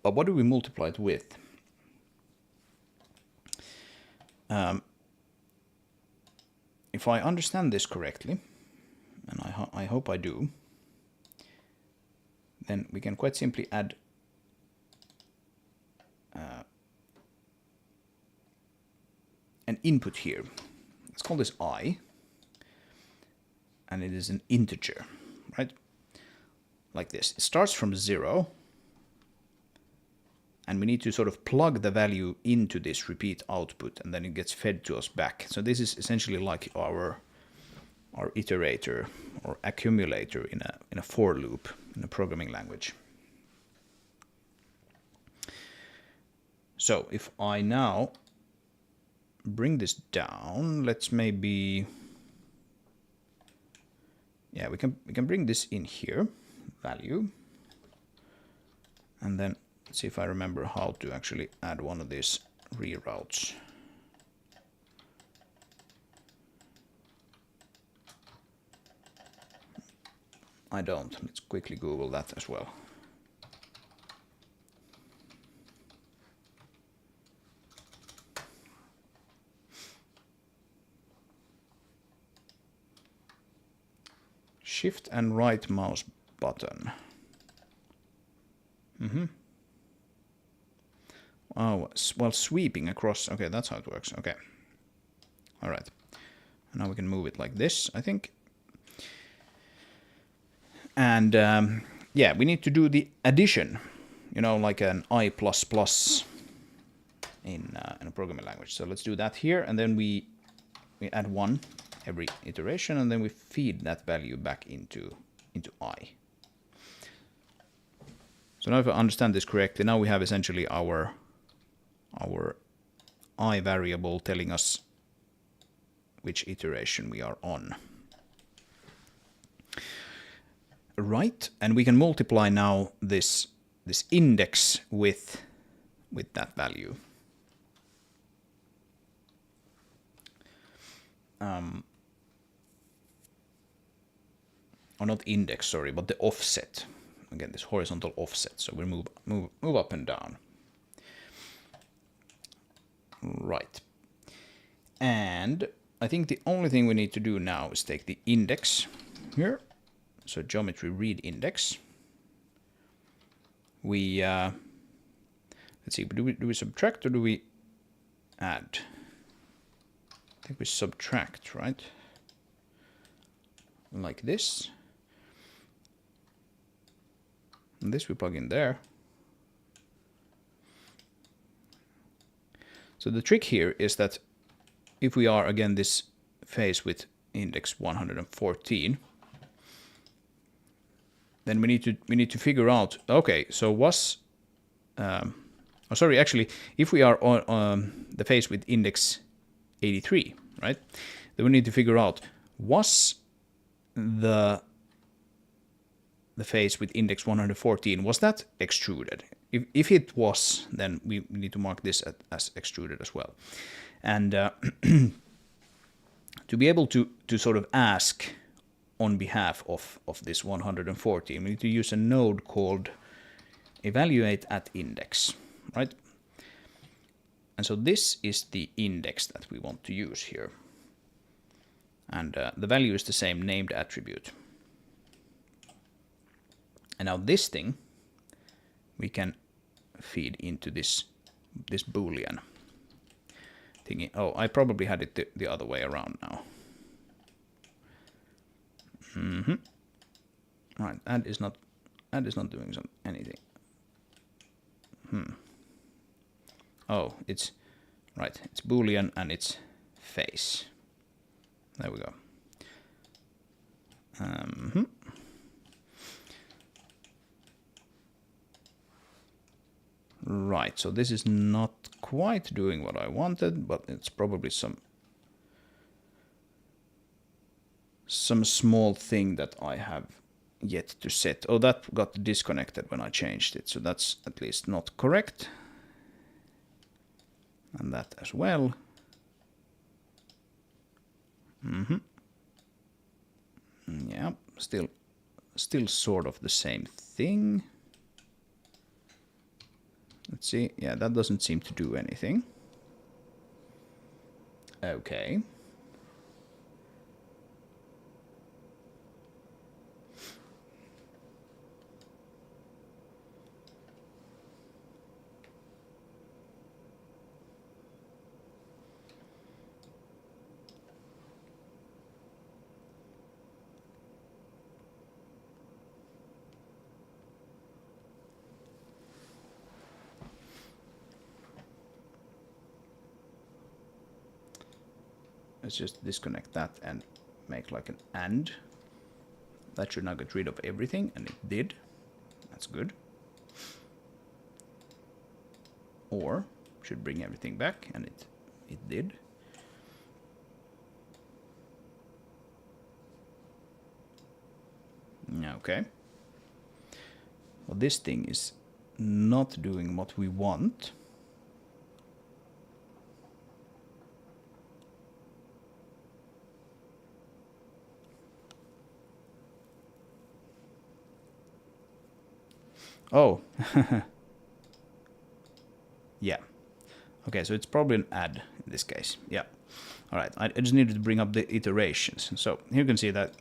S1: But what do we multiply it with? If I understand this correctly, and I hope I do, then we can quite simply add an input here. Let's call this I, and it is an integer, right? Like this. It starts from 0, and we need to sort of plug the value into this repeat output, and then it gets fed to us back. So this is essentially like our iterator or accumulator in a for loop in a programming language. So if I now bring this down, let's maybe, yeah, we can bring this in here, value, and then let's see if I remember how to actually add one of these reroutes. I don't. Let's quickly Google that as well. Shift and right mouse button. Oh, well, sweeping across. Okay, that's how it works. Okay. All right. And now we can move it like this, I think. And yeah, we need to do the addition, you know, like an I++ in a programming language. So let's do that here, and then we add 1 every iteration, and then we feed that value back into I. So now if I understand this correctly, now we have essentially our I variable telling us which iteration we are on. Right, and we can multiply now this index with that value. Or not index, sorry, but the offset. Again, this horizontal offset. So we move up and down. Right. And I think the only thing we need to do now is take the index here. So geometry read index. We let's see, do we subtract or do we add? I think we subtract, right? Like this. And this we plug in there. So the trick here is that if we are again this phase with index 114, then we need to figure out, okay, so was sorry, actually, if we are on the phase with index 83, right, then we need to figure out, was the phase with index 114, was that extruded? If it was, then we need to mark this as extruded as well. And to be able to sort of ask on behalf of this 114, we need to use a node called evaluate at index, right? And so this is the index that we want to use here. And the value is the same named attribute. And now this thing we can feed into this boolean thingy. Oh, I probably had it the other way around now. Right, add is not doing anything. Oh, it's right. It's boolean and it's face. There we go. Right, so this is not quite doing what I wanted, but it's probably some small thing that I have yet to set. Oh, that got disconnected when I changed it, so that's at least not correct. And that as well. Yeah, still sort of the same thing. Let's see. Yeah, that doesn't seem to do anything. Okay. Let's just disconnect that and make like an AND. That should now get rid of everything, and it did. That's good. Or should bring everything back, and it did. Okay. Well, this thing is not doing what we want. Oh. Yeah. Okay, so it's probably an add in this case. Yeah. All right, I just needed to bring up the iterations. So here you can see that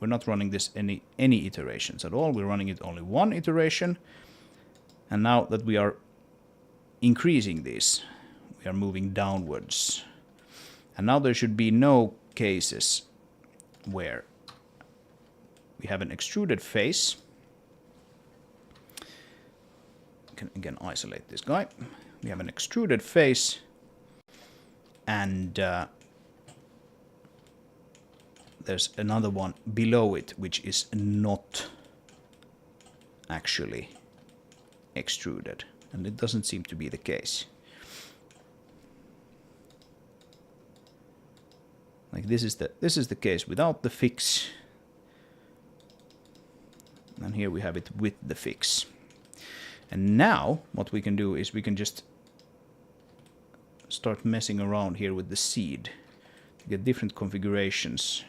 S1: we're not running this any iterations at all. We're running it only one iteration. And now that we are increasing this, we are moving downwards. And now there should be no cases where we have an extruded face. Can again isolate this guy. We have an extruded face, and there's another one below it which is not actually extruded, and it doesn't seem to be the case. Like this is the case without the fix, and here we have it with the fix. And now what we can do is we can just start messing around here with the seed to get different configurations.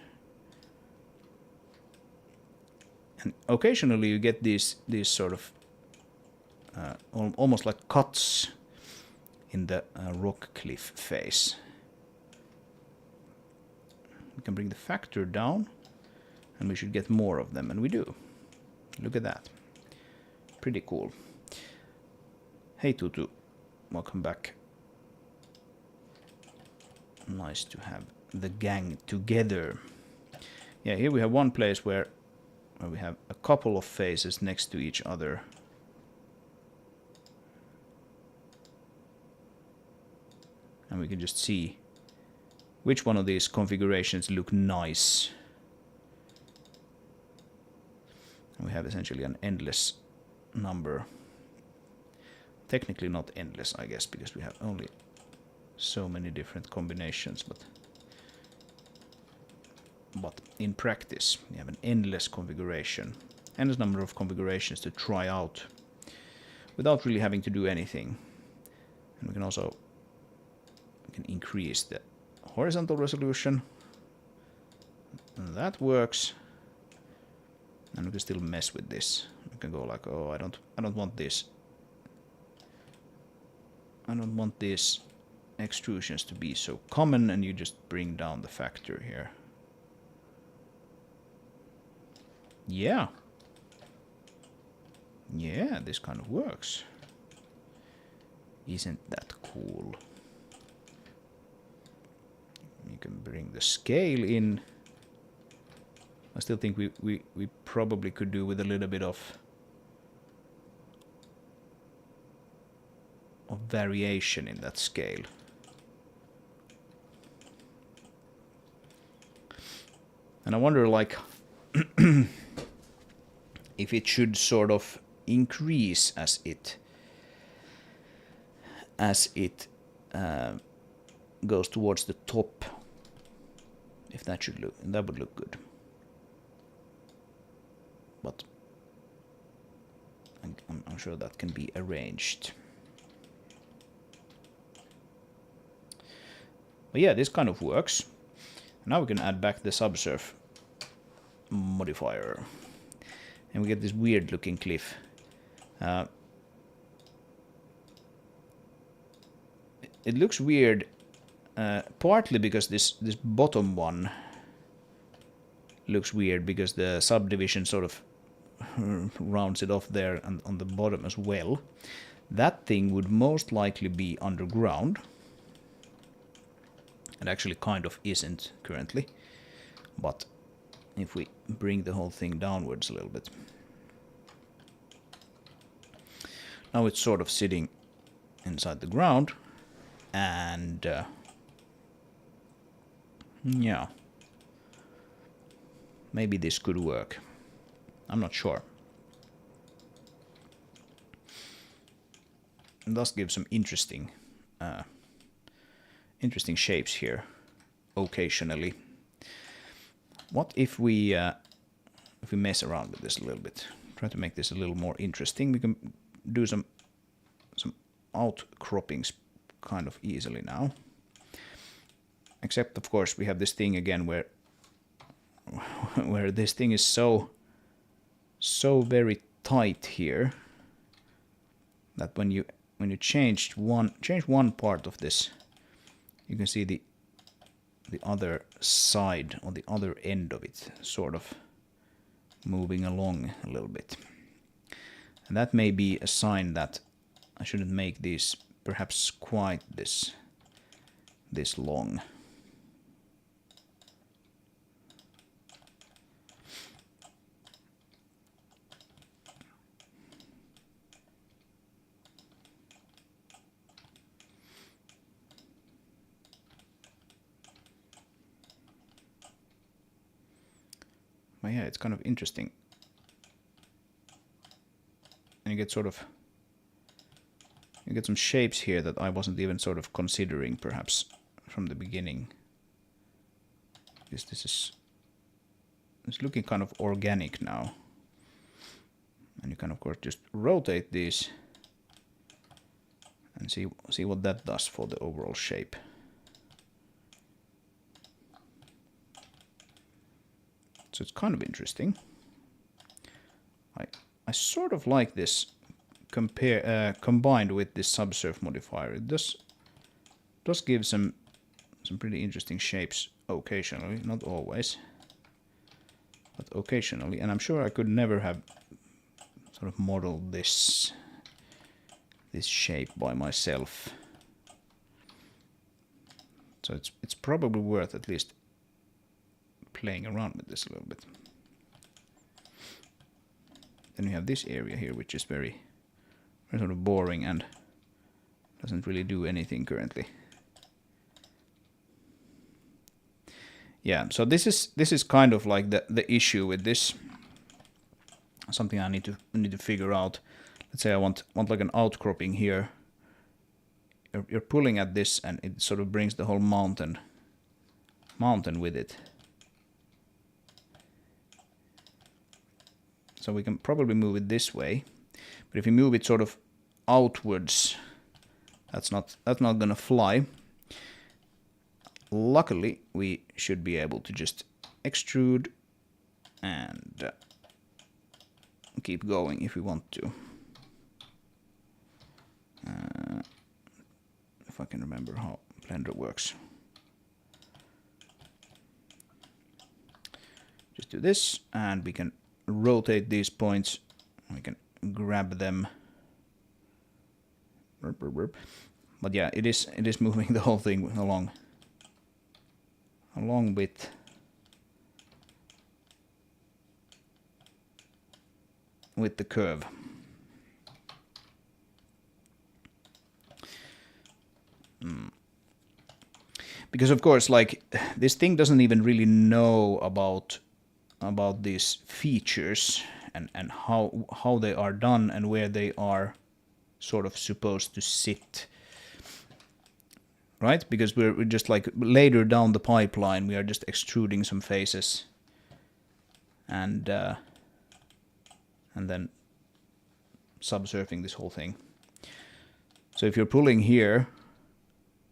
S1: And occasionally you get these sort of almost like cuts in the rock cliff face. We can bring the factor down, and we should get more of them, and we do. Look at that. Pretty cool. Hey Tutu, welcome back. Nice to have the gang together. Yeah, here we have one place where we have a couple of faces next to each other. And we can just see which one of these configurations look nice. And we have essentially an endless number. Technically not endless, I guess, because we have only so many different combinations, but in practice we have an endless configuration, endless number of configurations to try out without really having to do anything. And we can also increase the horizontal resolution, and that works. And we can still mess with this. We can go like, oh, I don't want this. I don't want these extrusions to be so common, and you just bring down the factor here. Yeah. Yeah, this kind of works. Isn't that cool? You can bring the scale in. I still think we probably could do with a little bit of variation in that scale. And I wonder, like, if it should sort of increase as it goes towards the top. If that would look good. But I'm sure that can be arranged. But yeah, this kind of works. Now we can add back the subsurf modifier. And we get this weird looking cliff. It looks weird, partly because this bottom one looks weird because the subdivision sort of rounds it off there and on the bottom as well. That thing would most likely be underground. It actually kind of isn't currently. But if we bring the whole thing downwards a little bit. Now it's sort of sitting inside the ground. And yeah, maybe this could work. I'm not sure. It does give some interesting shapes here occasionally. What if we mess around with this a little bit, try to make this a little more interesting? We can do some outcroppings kind of easily now. Except, of course, we have this thing again where this thing is so very tight here that when you change one part of this, you can see the other side or the other end of it sort of moving along a little bit. And that may be a sign that I shouldn't make these perhaps quite this long. But yeah, it's kind of interesting. And you get some shapes here that I wasn't even sort of considering perhaps from the beginning. It's looking kind of organic now. And you can of course just rotate these and see what that does for the overall shape. So it's kind of interesting. I sort of like this combined with this subsurf modifier. It does give some pretty interesting shapes occasionally, not always, but occasionally. And I'm sure I could never have sort of modeled this shape by myself. So it's probably worth at least playing around with this a little bit. Then we have this area here, which is very sort of boring and doesn't really do anything currently. Yeah, so this is kind of like the issue with this. Something I need to figure out. Let's say I want like an outcropping here. You're pulling at this and it sort of brings the whole mountain with it. So we can probably move it this way, but if you move it sort of outwards, that's not gonna fly. Luckily, we should be able to just extrude and keep going if we want to. If I can remember how Blender works. Just do this, and we can rotate these points. We can grab them. But yeah, it is moving the whole thing along with the curve. Because of course, like, this thing doesn't even really know about these features and how they are done and where they are sort of supposed to sit, right? Because we're just like later down the pipeline, we are just extruding some faces and then subsurfing this whole thing. So if you're pulling here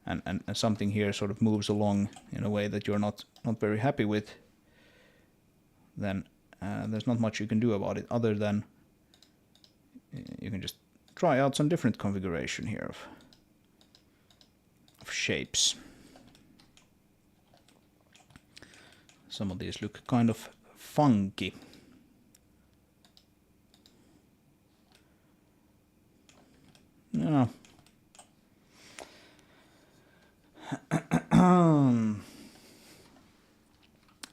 S1: and something here sort of moves along in a way that you're not very happy with, then there's not much you can do about it other than you can just try out some different configuration here of shapes. Some of these look kind of funky. Yeah.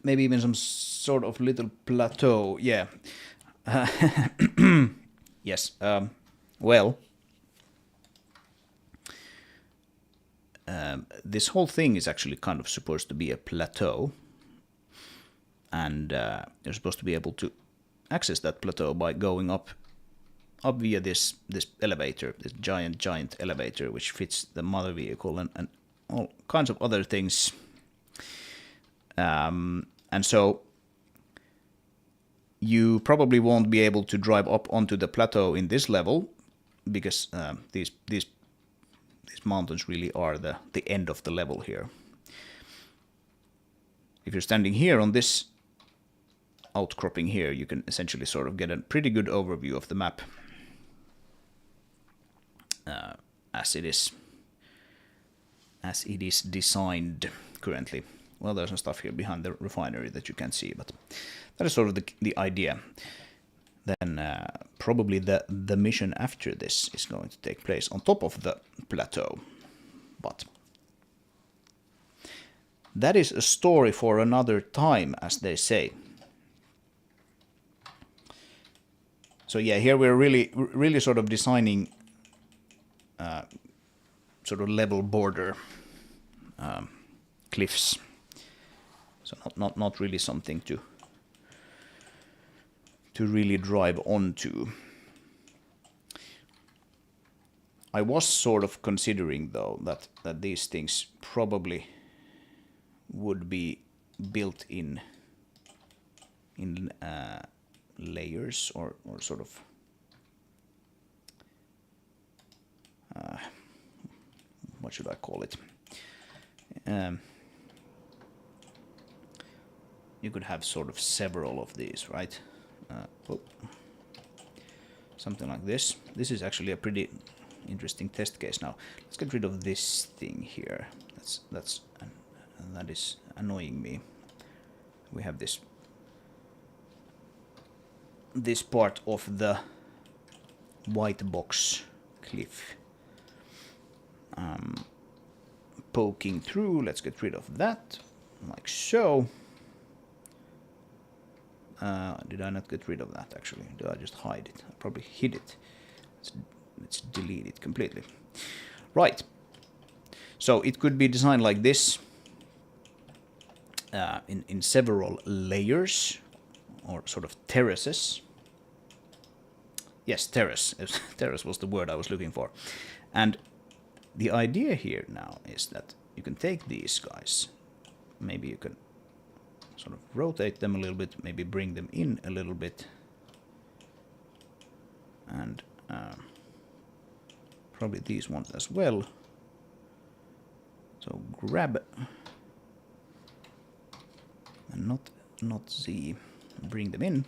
S1: Maybe even some sort of little plateau. Yeah. Yes. Well, this whole thing is actually kind of supposed to be a plateau, and you're supposed to be able to access that plateau by going up via this elevator, this giant elevator, which fits the mother vehicle and all kinds of other things. And so you probably won't be able to drive up onto the plateau in this level, because these mountains really are the end of the level here. If you're standing here on this outcropping here, you can essentially sort of get a pretty good overview of the map as it is designed currently. Well, there's some stuff here behind the refinery that you can't see, but that is sort of the idea. Then probably the mission after this is going to take place on top of the plateau. But that is a story for another time, as they say. So yeah, here we're really sort of designing sort of level border cliffs. So not really something to really drive onto. I was sort of considering though that these things probably would be built in layers or sort of what should I call it? You could have sort of several of these, right? Something like this. This is actually a pretty interesting test case. Now let's get rid of this thing here. That is annoying me. We have this part of the white box cliff poking through. Let's get rid of that, like so. Did I not get rid of that actually? Did I just hide it? I probably hid it. Let's delete it completely. Right. So it could be designed like this, in several layers, or sort of terraces. Yes, terrace. Terrace was the word I was looking for. And the idea here now is that you can take these guys, maybe you can sort of rotate them a little bit, maybe bring them in a little bit, and probably these ones as well. So grab and not Z, bring them in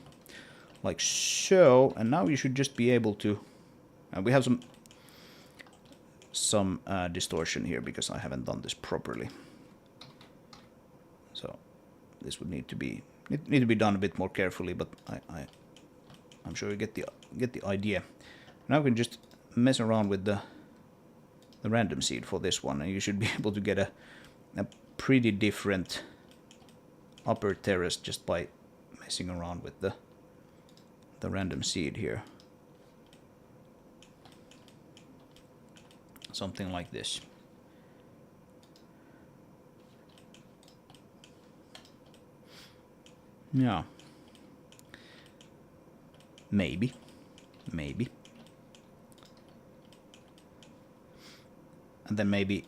S1: like so, and now you should just be able to. We have some distortion here because I haven't done this properly. So this would need to be done a bit more carefully, but I'm sure you get the idea. Now we can just mess around with the random seed for this one, and you should be able to get a pretty different upper terrace just by messing around with the random seed here. Something like this. Yeah. Maybe. And then maybe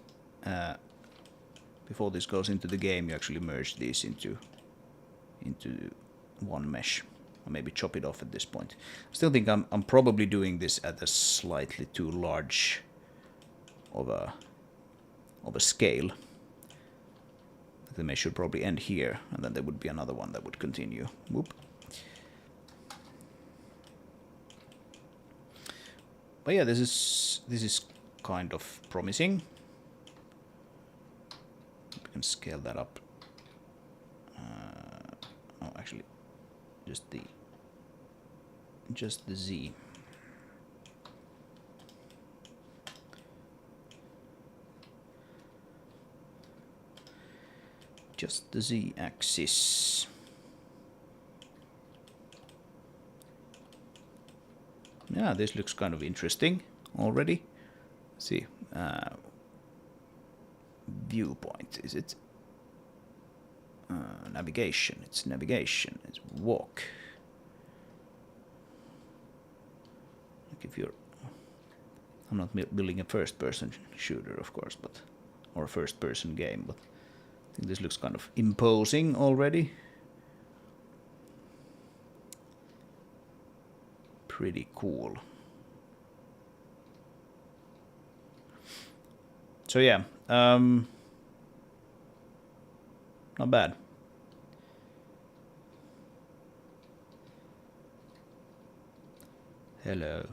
S1: before this goes into the game, you actually merge these into one mesh, or maybe chop it off at this point. I still think I'm probably doing this at a slightly too large of a scale. The mesh should probably end here, and then there would be another one that would continue. Whoop. But yeah, this is kind of promising. We can scale that up. Oh, actually, just the Z. Just the Z-axis. Yeah, this looks kind of interesting already. Let's see, viewpoint, is it? Navigation, it's navigation, it's walk. Like if you're... I'm not building a first-person shooter, of course, but... or a first-person game, but I think this looks kind of imposing already. Pretty cool. So yeah, not bad. Hello.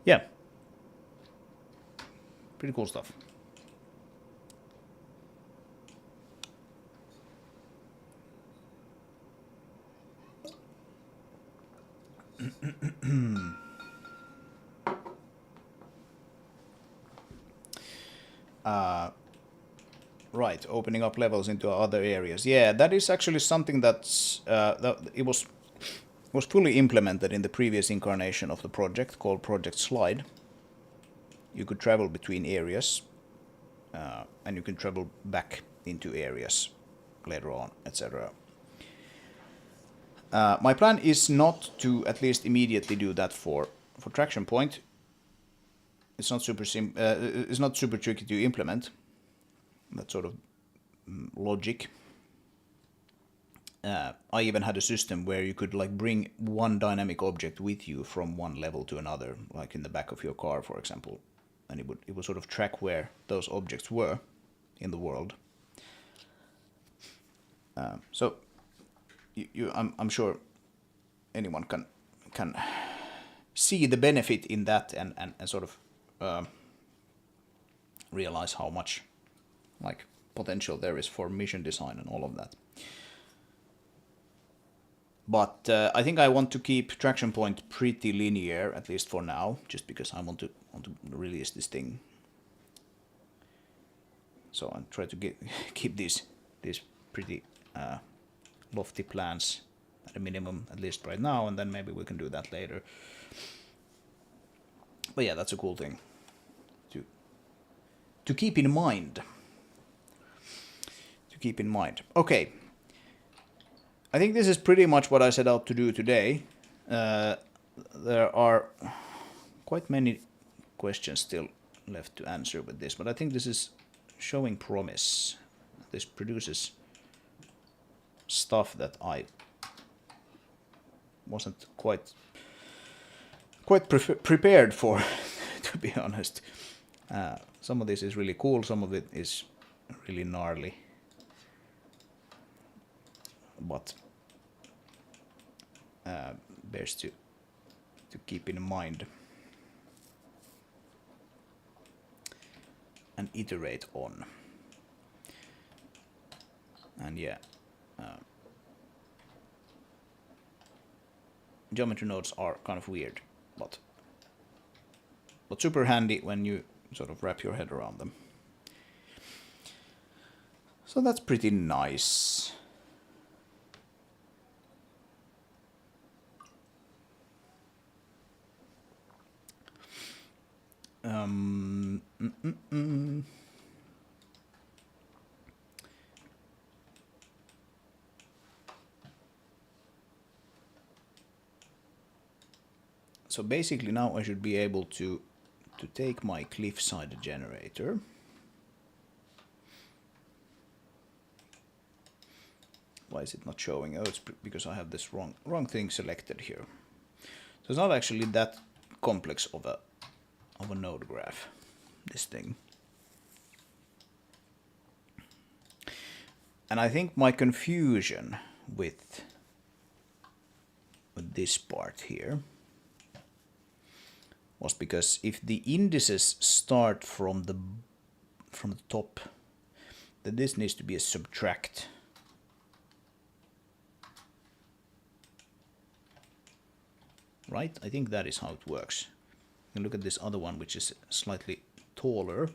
S1: Yeah. Pretty cool stuff. Right, opening up levels into other areas. Yeah, that is actually something that's it was fully implemented in the previous incarnation of the project called Project Slide. You could travel between areas, and you can travel back into areas later on, etc. My plan is not to at least immediately do that for Traction Point. It's not super tricky to implement. That sort of logic. I even had a system where you could like bring one dynamic object with you from one level to another, like in the back of your car, for example, and it would sort of track where those objects were in the world. So I'm sure anyone can see the benefit in that and sort of realize how much like potential there is for mission design and all of that. But I think I want to keep Traction Point pretty linear, at least for now, just because I want to release this thing. So I try to keep these pretty lofty plans at a minimum, at least right now, and then maybe we can do that later. But yeah, that's a cool thing to keep in mind. Okay. I think this is pretty much what I set out to do today. There are quite many questions still left to answer with this, but I think this is showing promise. This produces stuff that I wasn't quite prepared for, to be honest. Some of this is really cool, some of it is really gnarly. But bears to keep in mind and iterate on. And yeah, geometry nodes are kind of weird, but super handy when you sort of wrap your head around them. So that's pretty nice. So basically now I should be able to take my cliffside generator. Why is it not showing? Oh, it's because I have this wrong thing selected here. So it's not actually that complex of a node graph, this thing. And I think my confusion with this part here was because if the indices start from the top, then this needs to be a subtract. Right? I think that is how it works. You can look at this other one, which is slightly taller.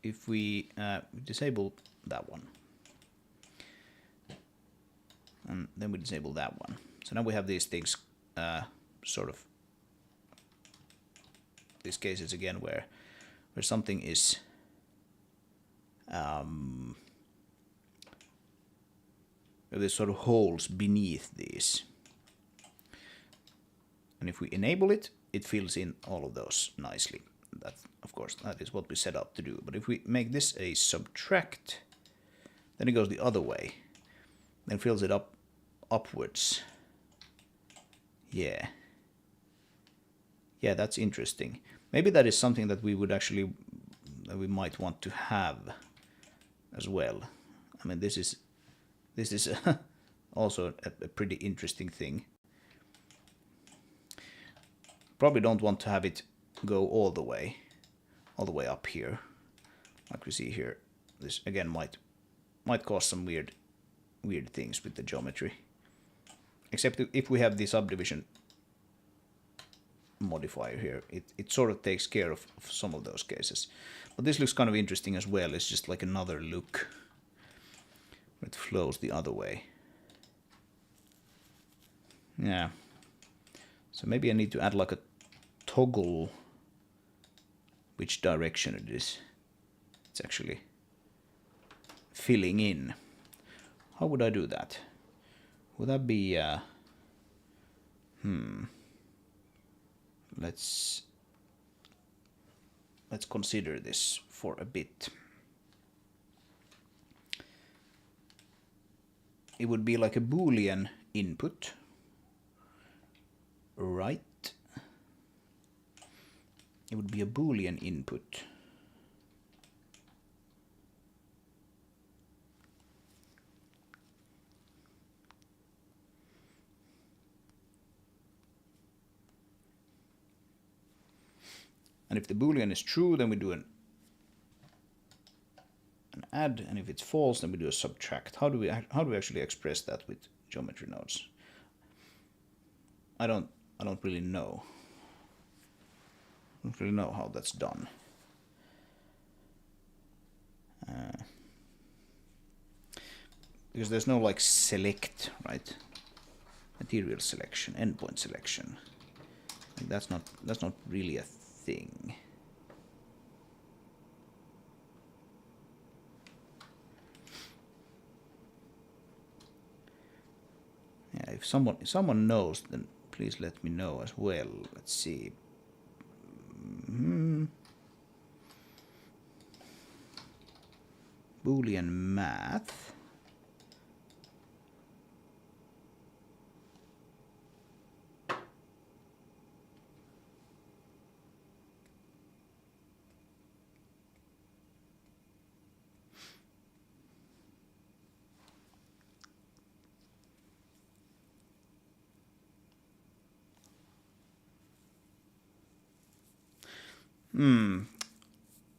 S1: If we disable that one, and then we disable that one. So now we have these things, sort of, these cases again where something is there's sort of holes beneath these. And if we enable it, it fills in all of those nicely. That, of course, that is what we set out to do. But if we make this a subtract, then it goes the other way. Then fills it up upwards. Yeah. Yeah, that's interesting. Maybe that is something that we would actually, that we might want to have as well. I mean, this is also a pretty interesting thing. Probably don't want to have it go all the way up here, like we see here. This again might cause some weird things with the geometry. Except if we have the subdivision modifier here, it sort of takes care of some of those cases. But this looks kind of interesting as well. It's just like another look. It flows the other way. Yeah. So maybe I need to add like a toggle which direction it is. It's actually filling in. How would I do that? Would that be let's consider this for a bit. It would be like a Boolean input, right? It would be a Boolean input. And if the Boolean is true, then we do an add, and if it's false, then we do a subtract. How do we actually express that with geometry nodes? I don't really know. I don't really know how that's done. Because there's no like select, right? Material selection, endpoint selection. Like that's not really a thing. Yeah, if someone knows, then please let me know as well. Let's see. Boolean math.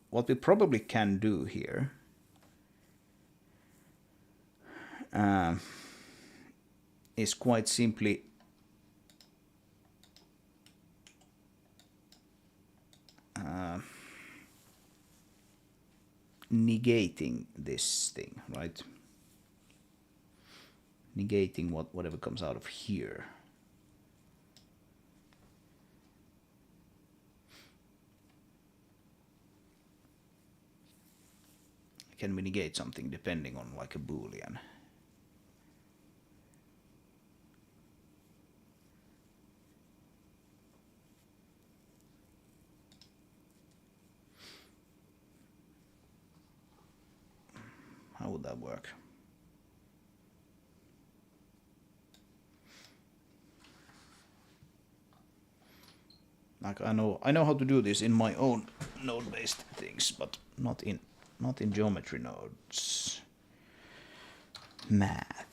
S1: what we probably can do here is quite simply negating this thing, right? Negating whatever comes out of here. Can we negate something depending on like a boolean? How would that work? Like I know how to do this in my own node-based things, but not in geometry nodes. Math.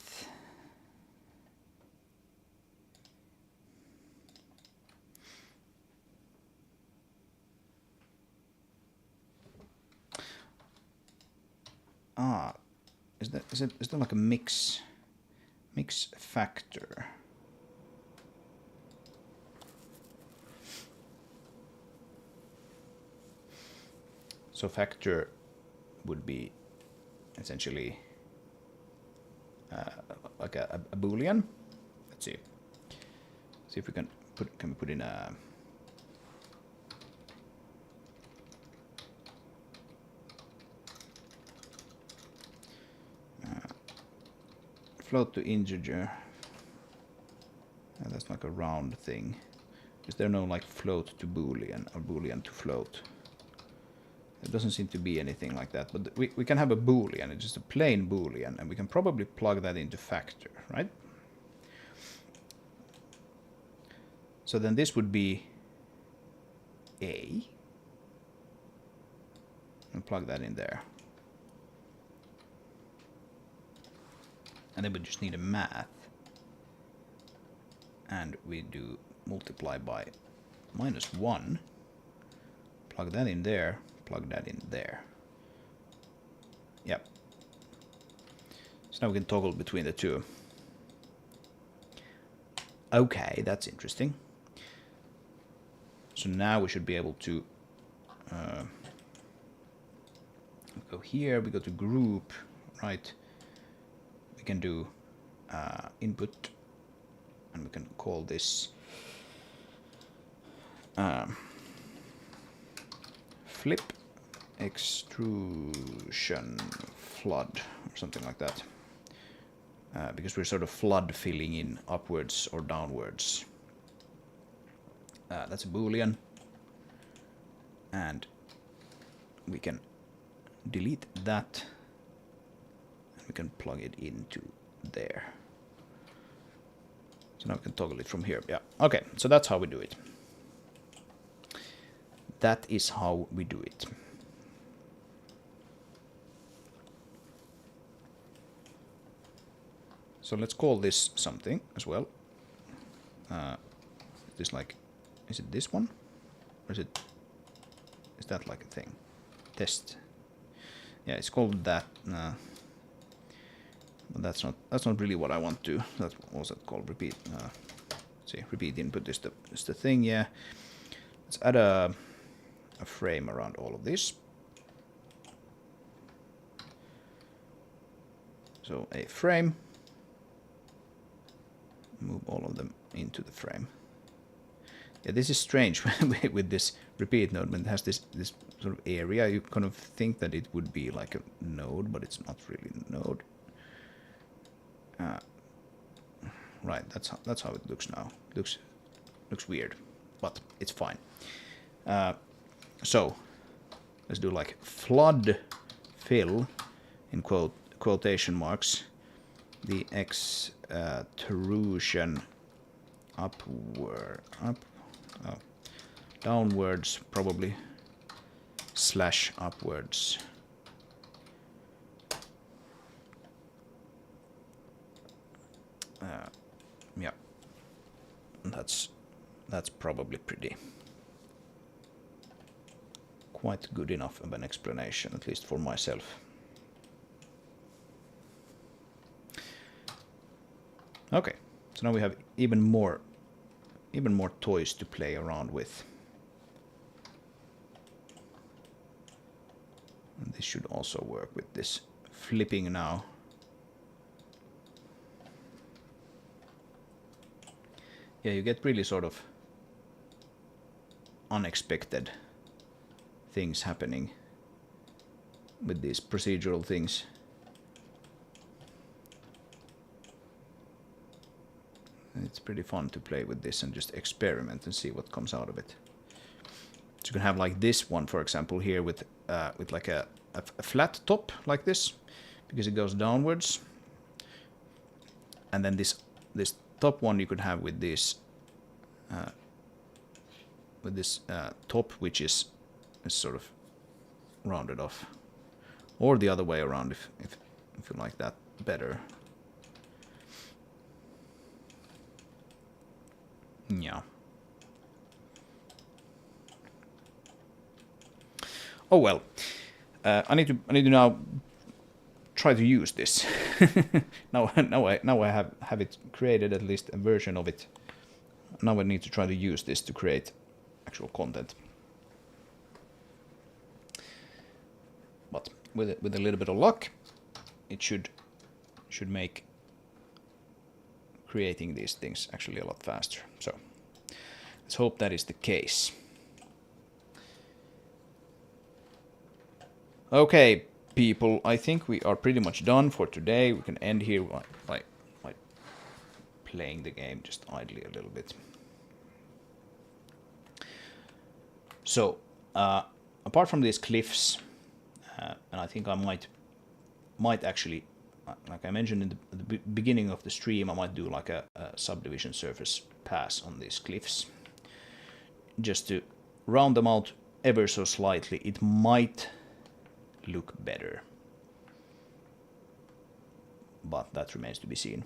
S1: Is there like a mix factor? So factor would be essentially like a boolean. Let's see. See if we can put in a float to integer. That's like a round thing. Is there no like float to boolean or boolean to float? There doesn't seem to be anything like that, but we can have a boolean. It's just a plain boolean, and we can probably plug that into factor, right? So then this would be a, and plug that in there. And then we just need a math, and we do multiply by -1, plug that in there, plug that in there. Yep. So now we can toggle between the two. Okay, that's interesting. So now we should be able to go here, we go to group, right? We can do input, and we can call this flip extrusion flood or something like that, because we're sort of flood filling in upwards or downwards. That's a boolean, and we can delete that, and we can plug it into there. So now we can toggle it from here. Yeah, okay, so that's how we do it. That is how we do it. So let's call this something as well. This like, is it this one, or is that like a thing? Test. Yeah, it's called that. But that's not really what I want to. That's what's that called? Repeat. See, repeat input is the thing. Yeah. Let's add a frame around all of this. So a frame. Move all of them into the frame. Yeah, this is strange with this repeat node, when it has this sort of area. You kind of think that it would be like a node, but it's not really a node. Right, that's how it looks now. Looks weird, but it's fine. So let's do like flood fill in quotation marks the extrusion downwards, probably / upwards. Yeah, that's probably pretty quite good enough of an explanation, at least for myself. Okay, so now we have even more toys to play around with. And this should also work with this flipping now. Yeah, you get really sort of unexpected things happening with these procedural things. It's pretty fun to play with this and just experiment and see what comes out of it. So you can have like this one, for example, here with like a flat top like this, because it goes downwards. And then this top one you could have with this top, which is sort of rounded off, or the other way around if you like that better. Yeah. Oh well. I need to now try to use this. now I have it created, at least a version of it. Now I need to try to use this to create actual content. But with a little bit of luck, it should make creating these things actually a lot faster. So let's hope that is the case. Okay, people, I think we are pretty much done for today. We can end here by playing the game just idly a little bit. So, apart from these cliffs, and I think I might actually, like I mentioned in the beginning of the stream, I might do like a subdivision surface pass on these cliffs, just to round them out ever so slightly. It might look better, but that remains to be seen.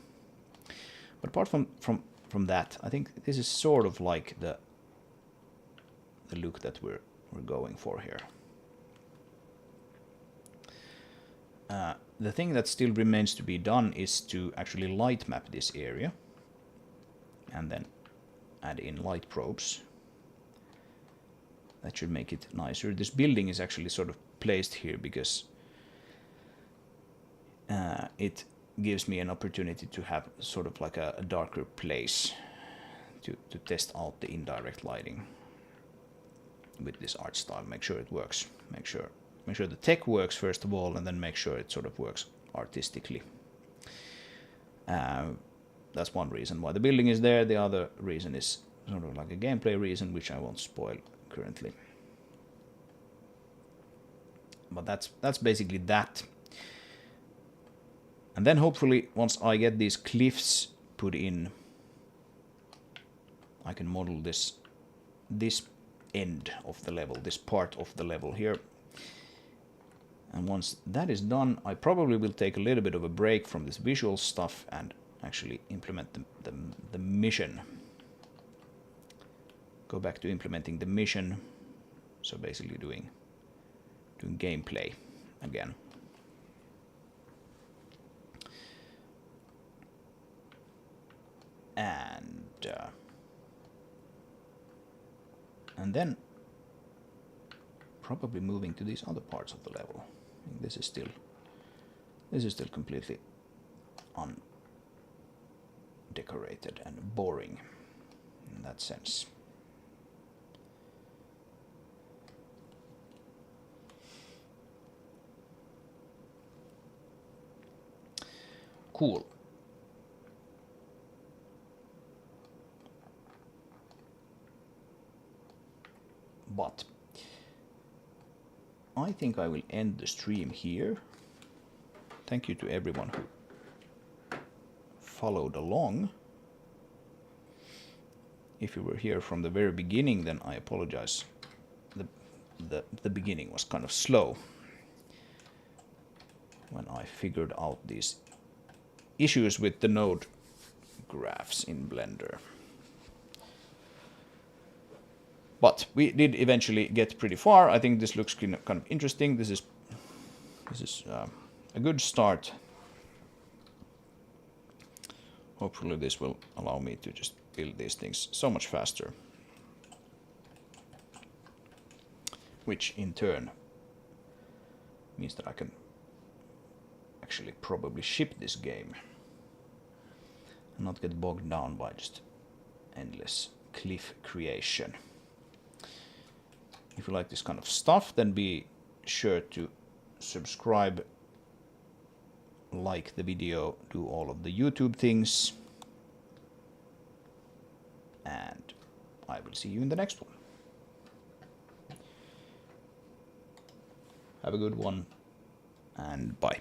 S1: But apart from that, I think this is sort of like the look that we're going for here. The thing that still remains to be done is to actually light map this area and then add in light probes. That should make it nicer. This building is actually sort of placed here because it gives me an opportunity to have sort of like a darker place to test out the indirect lighting with this art style. Make sure it works. Make sure the tech works first of all, and then make sure it sort of works artistically. That's one reason why the building is there. The other reason is sort of like a gameplay reason, which I won't spoil currently. But that's basically that. And then hopefully once I get these cliffs put in, I can model this end of the level, this part of the level here. And once that is done, I probably will take a little bit of a break from this visual stuff and actually implement the mission. Go back to implementing the mission. So basically doing gameplay again. And then probably moving to these other parts of the level. This is still completely undecorated and boring in that sense. Cool. But I think I will end the stream here. Thank you to everyone who followed along. If you were here from the very beginning, then I apologize. The beginning was kind of slow when I figured out these issues with the node graphs in Blender. But we did eventually get pretty far. I think this looks kind of interesting. This is a good start. Hopefully this will allow me to just build these things so much faster. Which in turn means that I can actually probably ship this game and not get bogged down by just endless cliff creation. If you like this kind of stuff, then be sure to subscribe, like the video, do all of the YouTube things, and I will see you in the next one. Have a good one, and bye.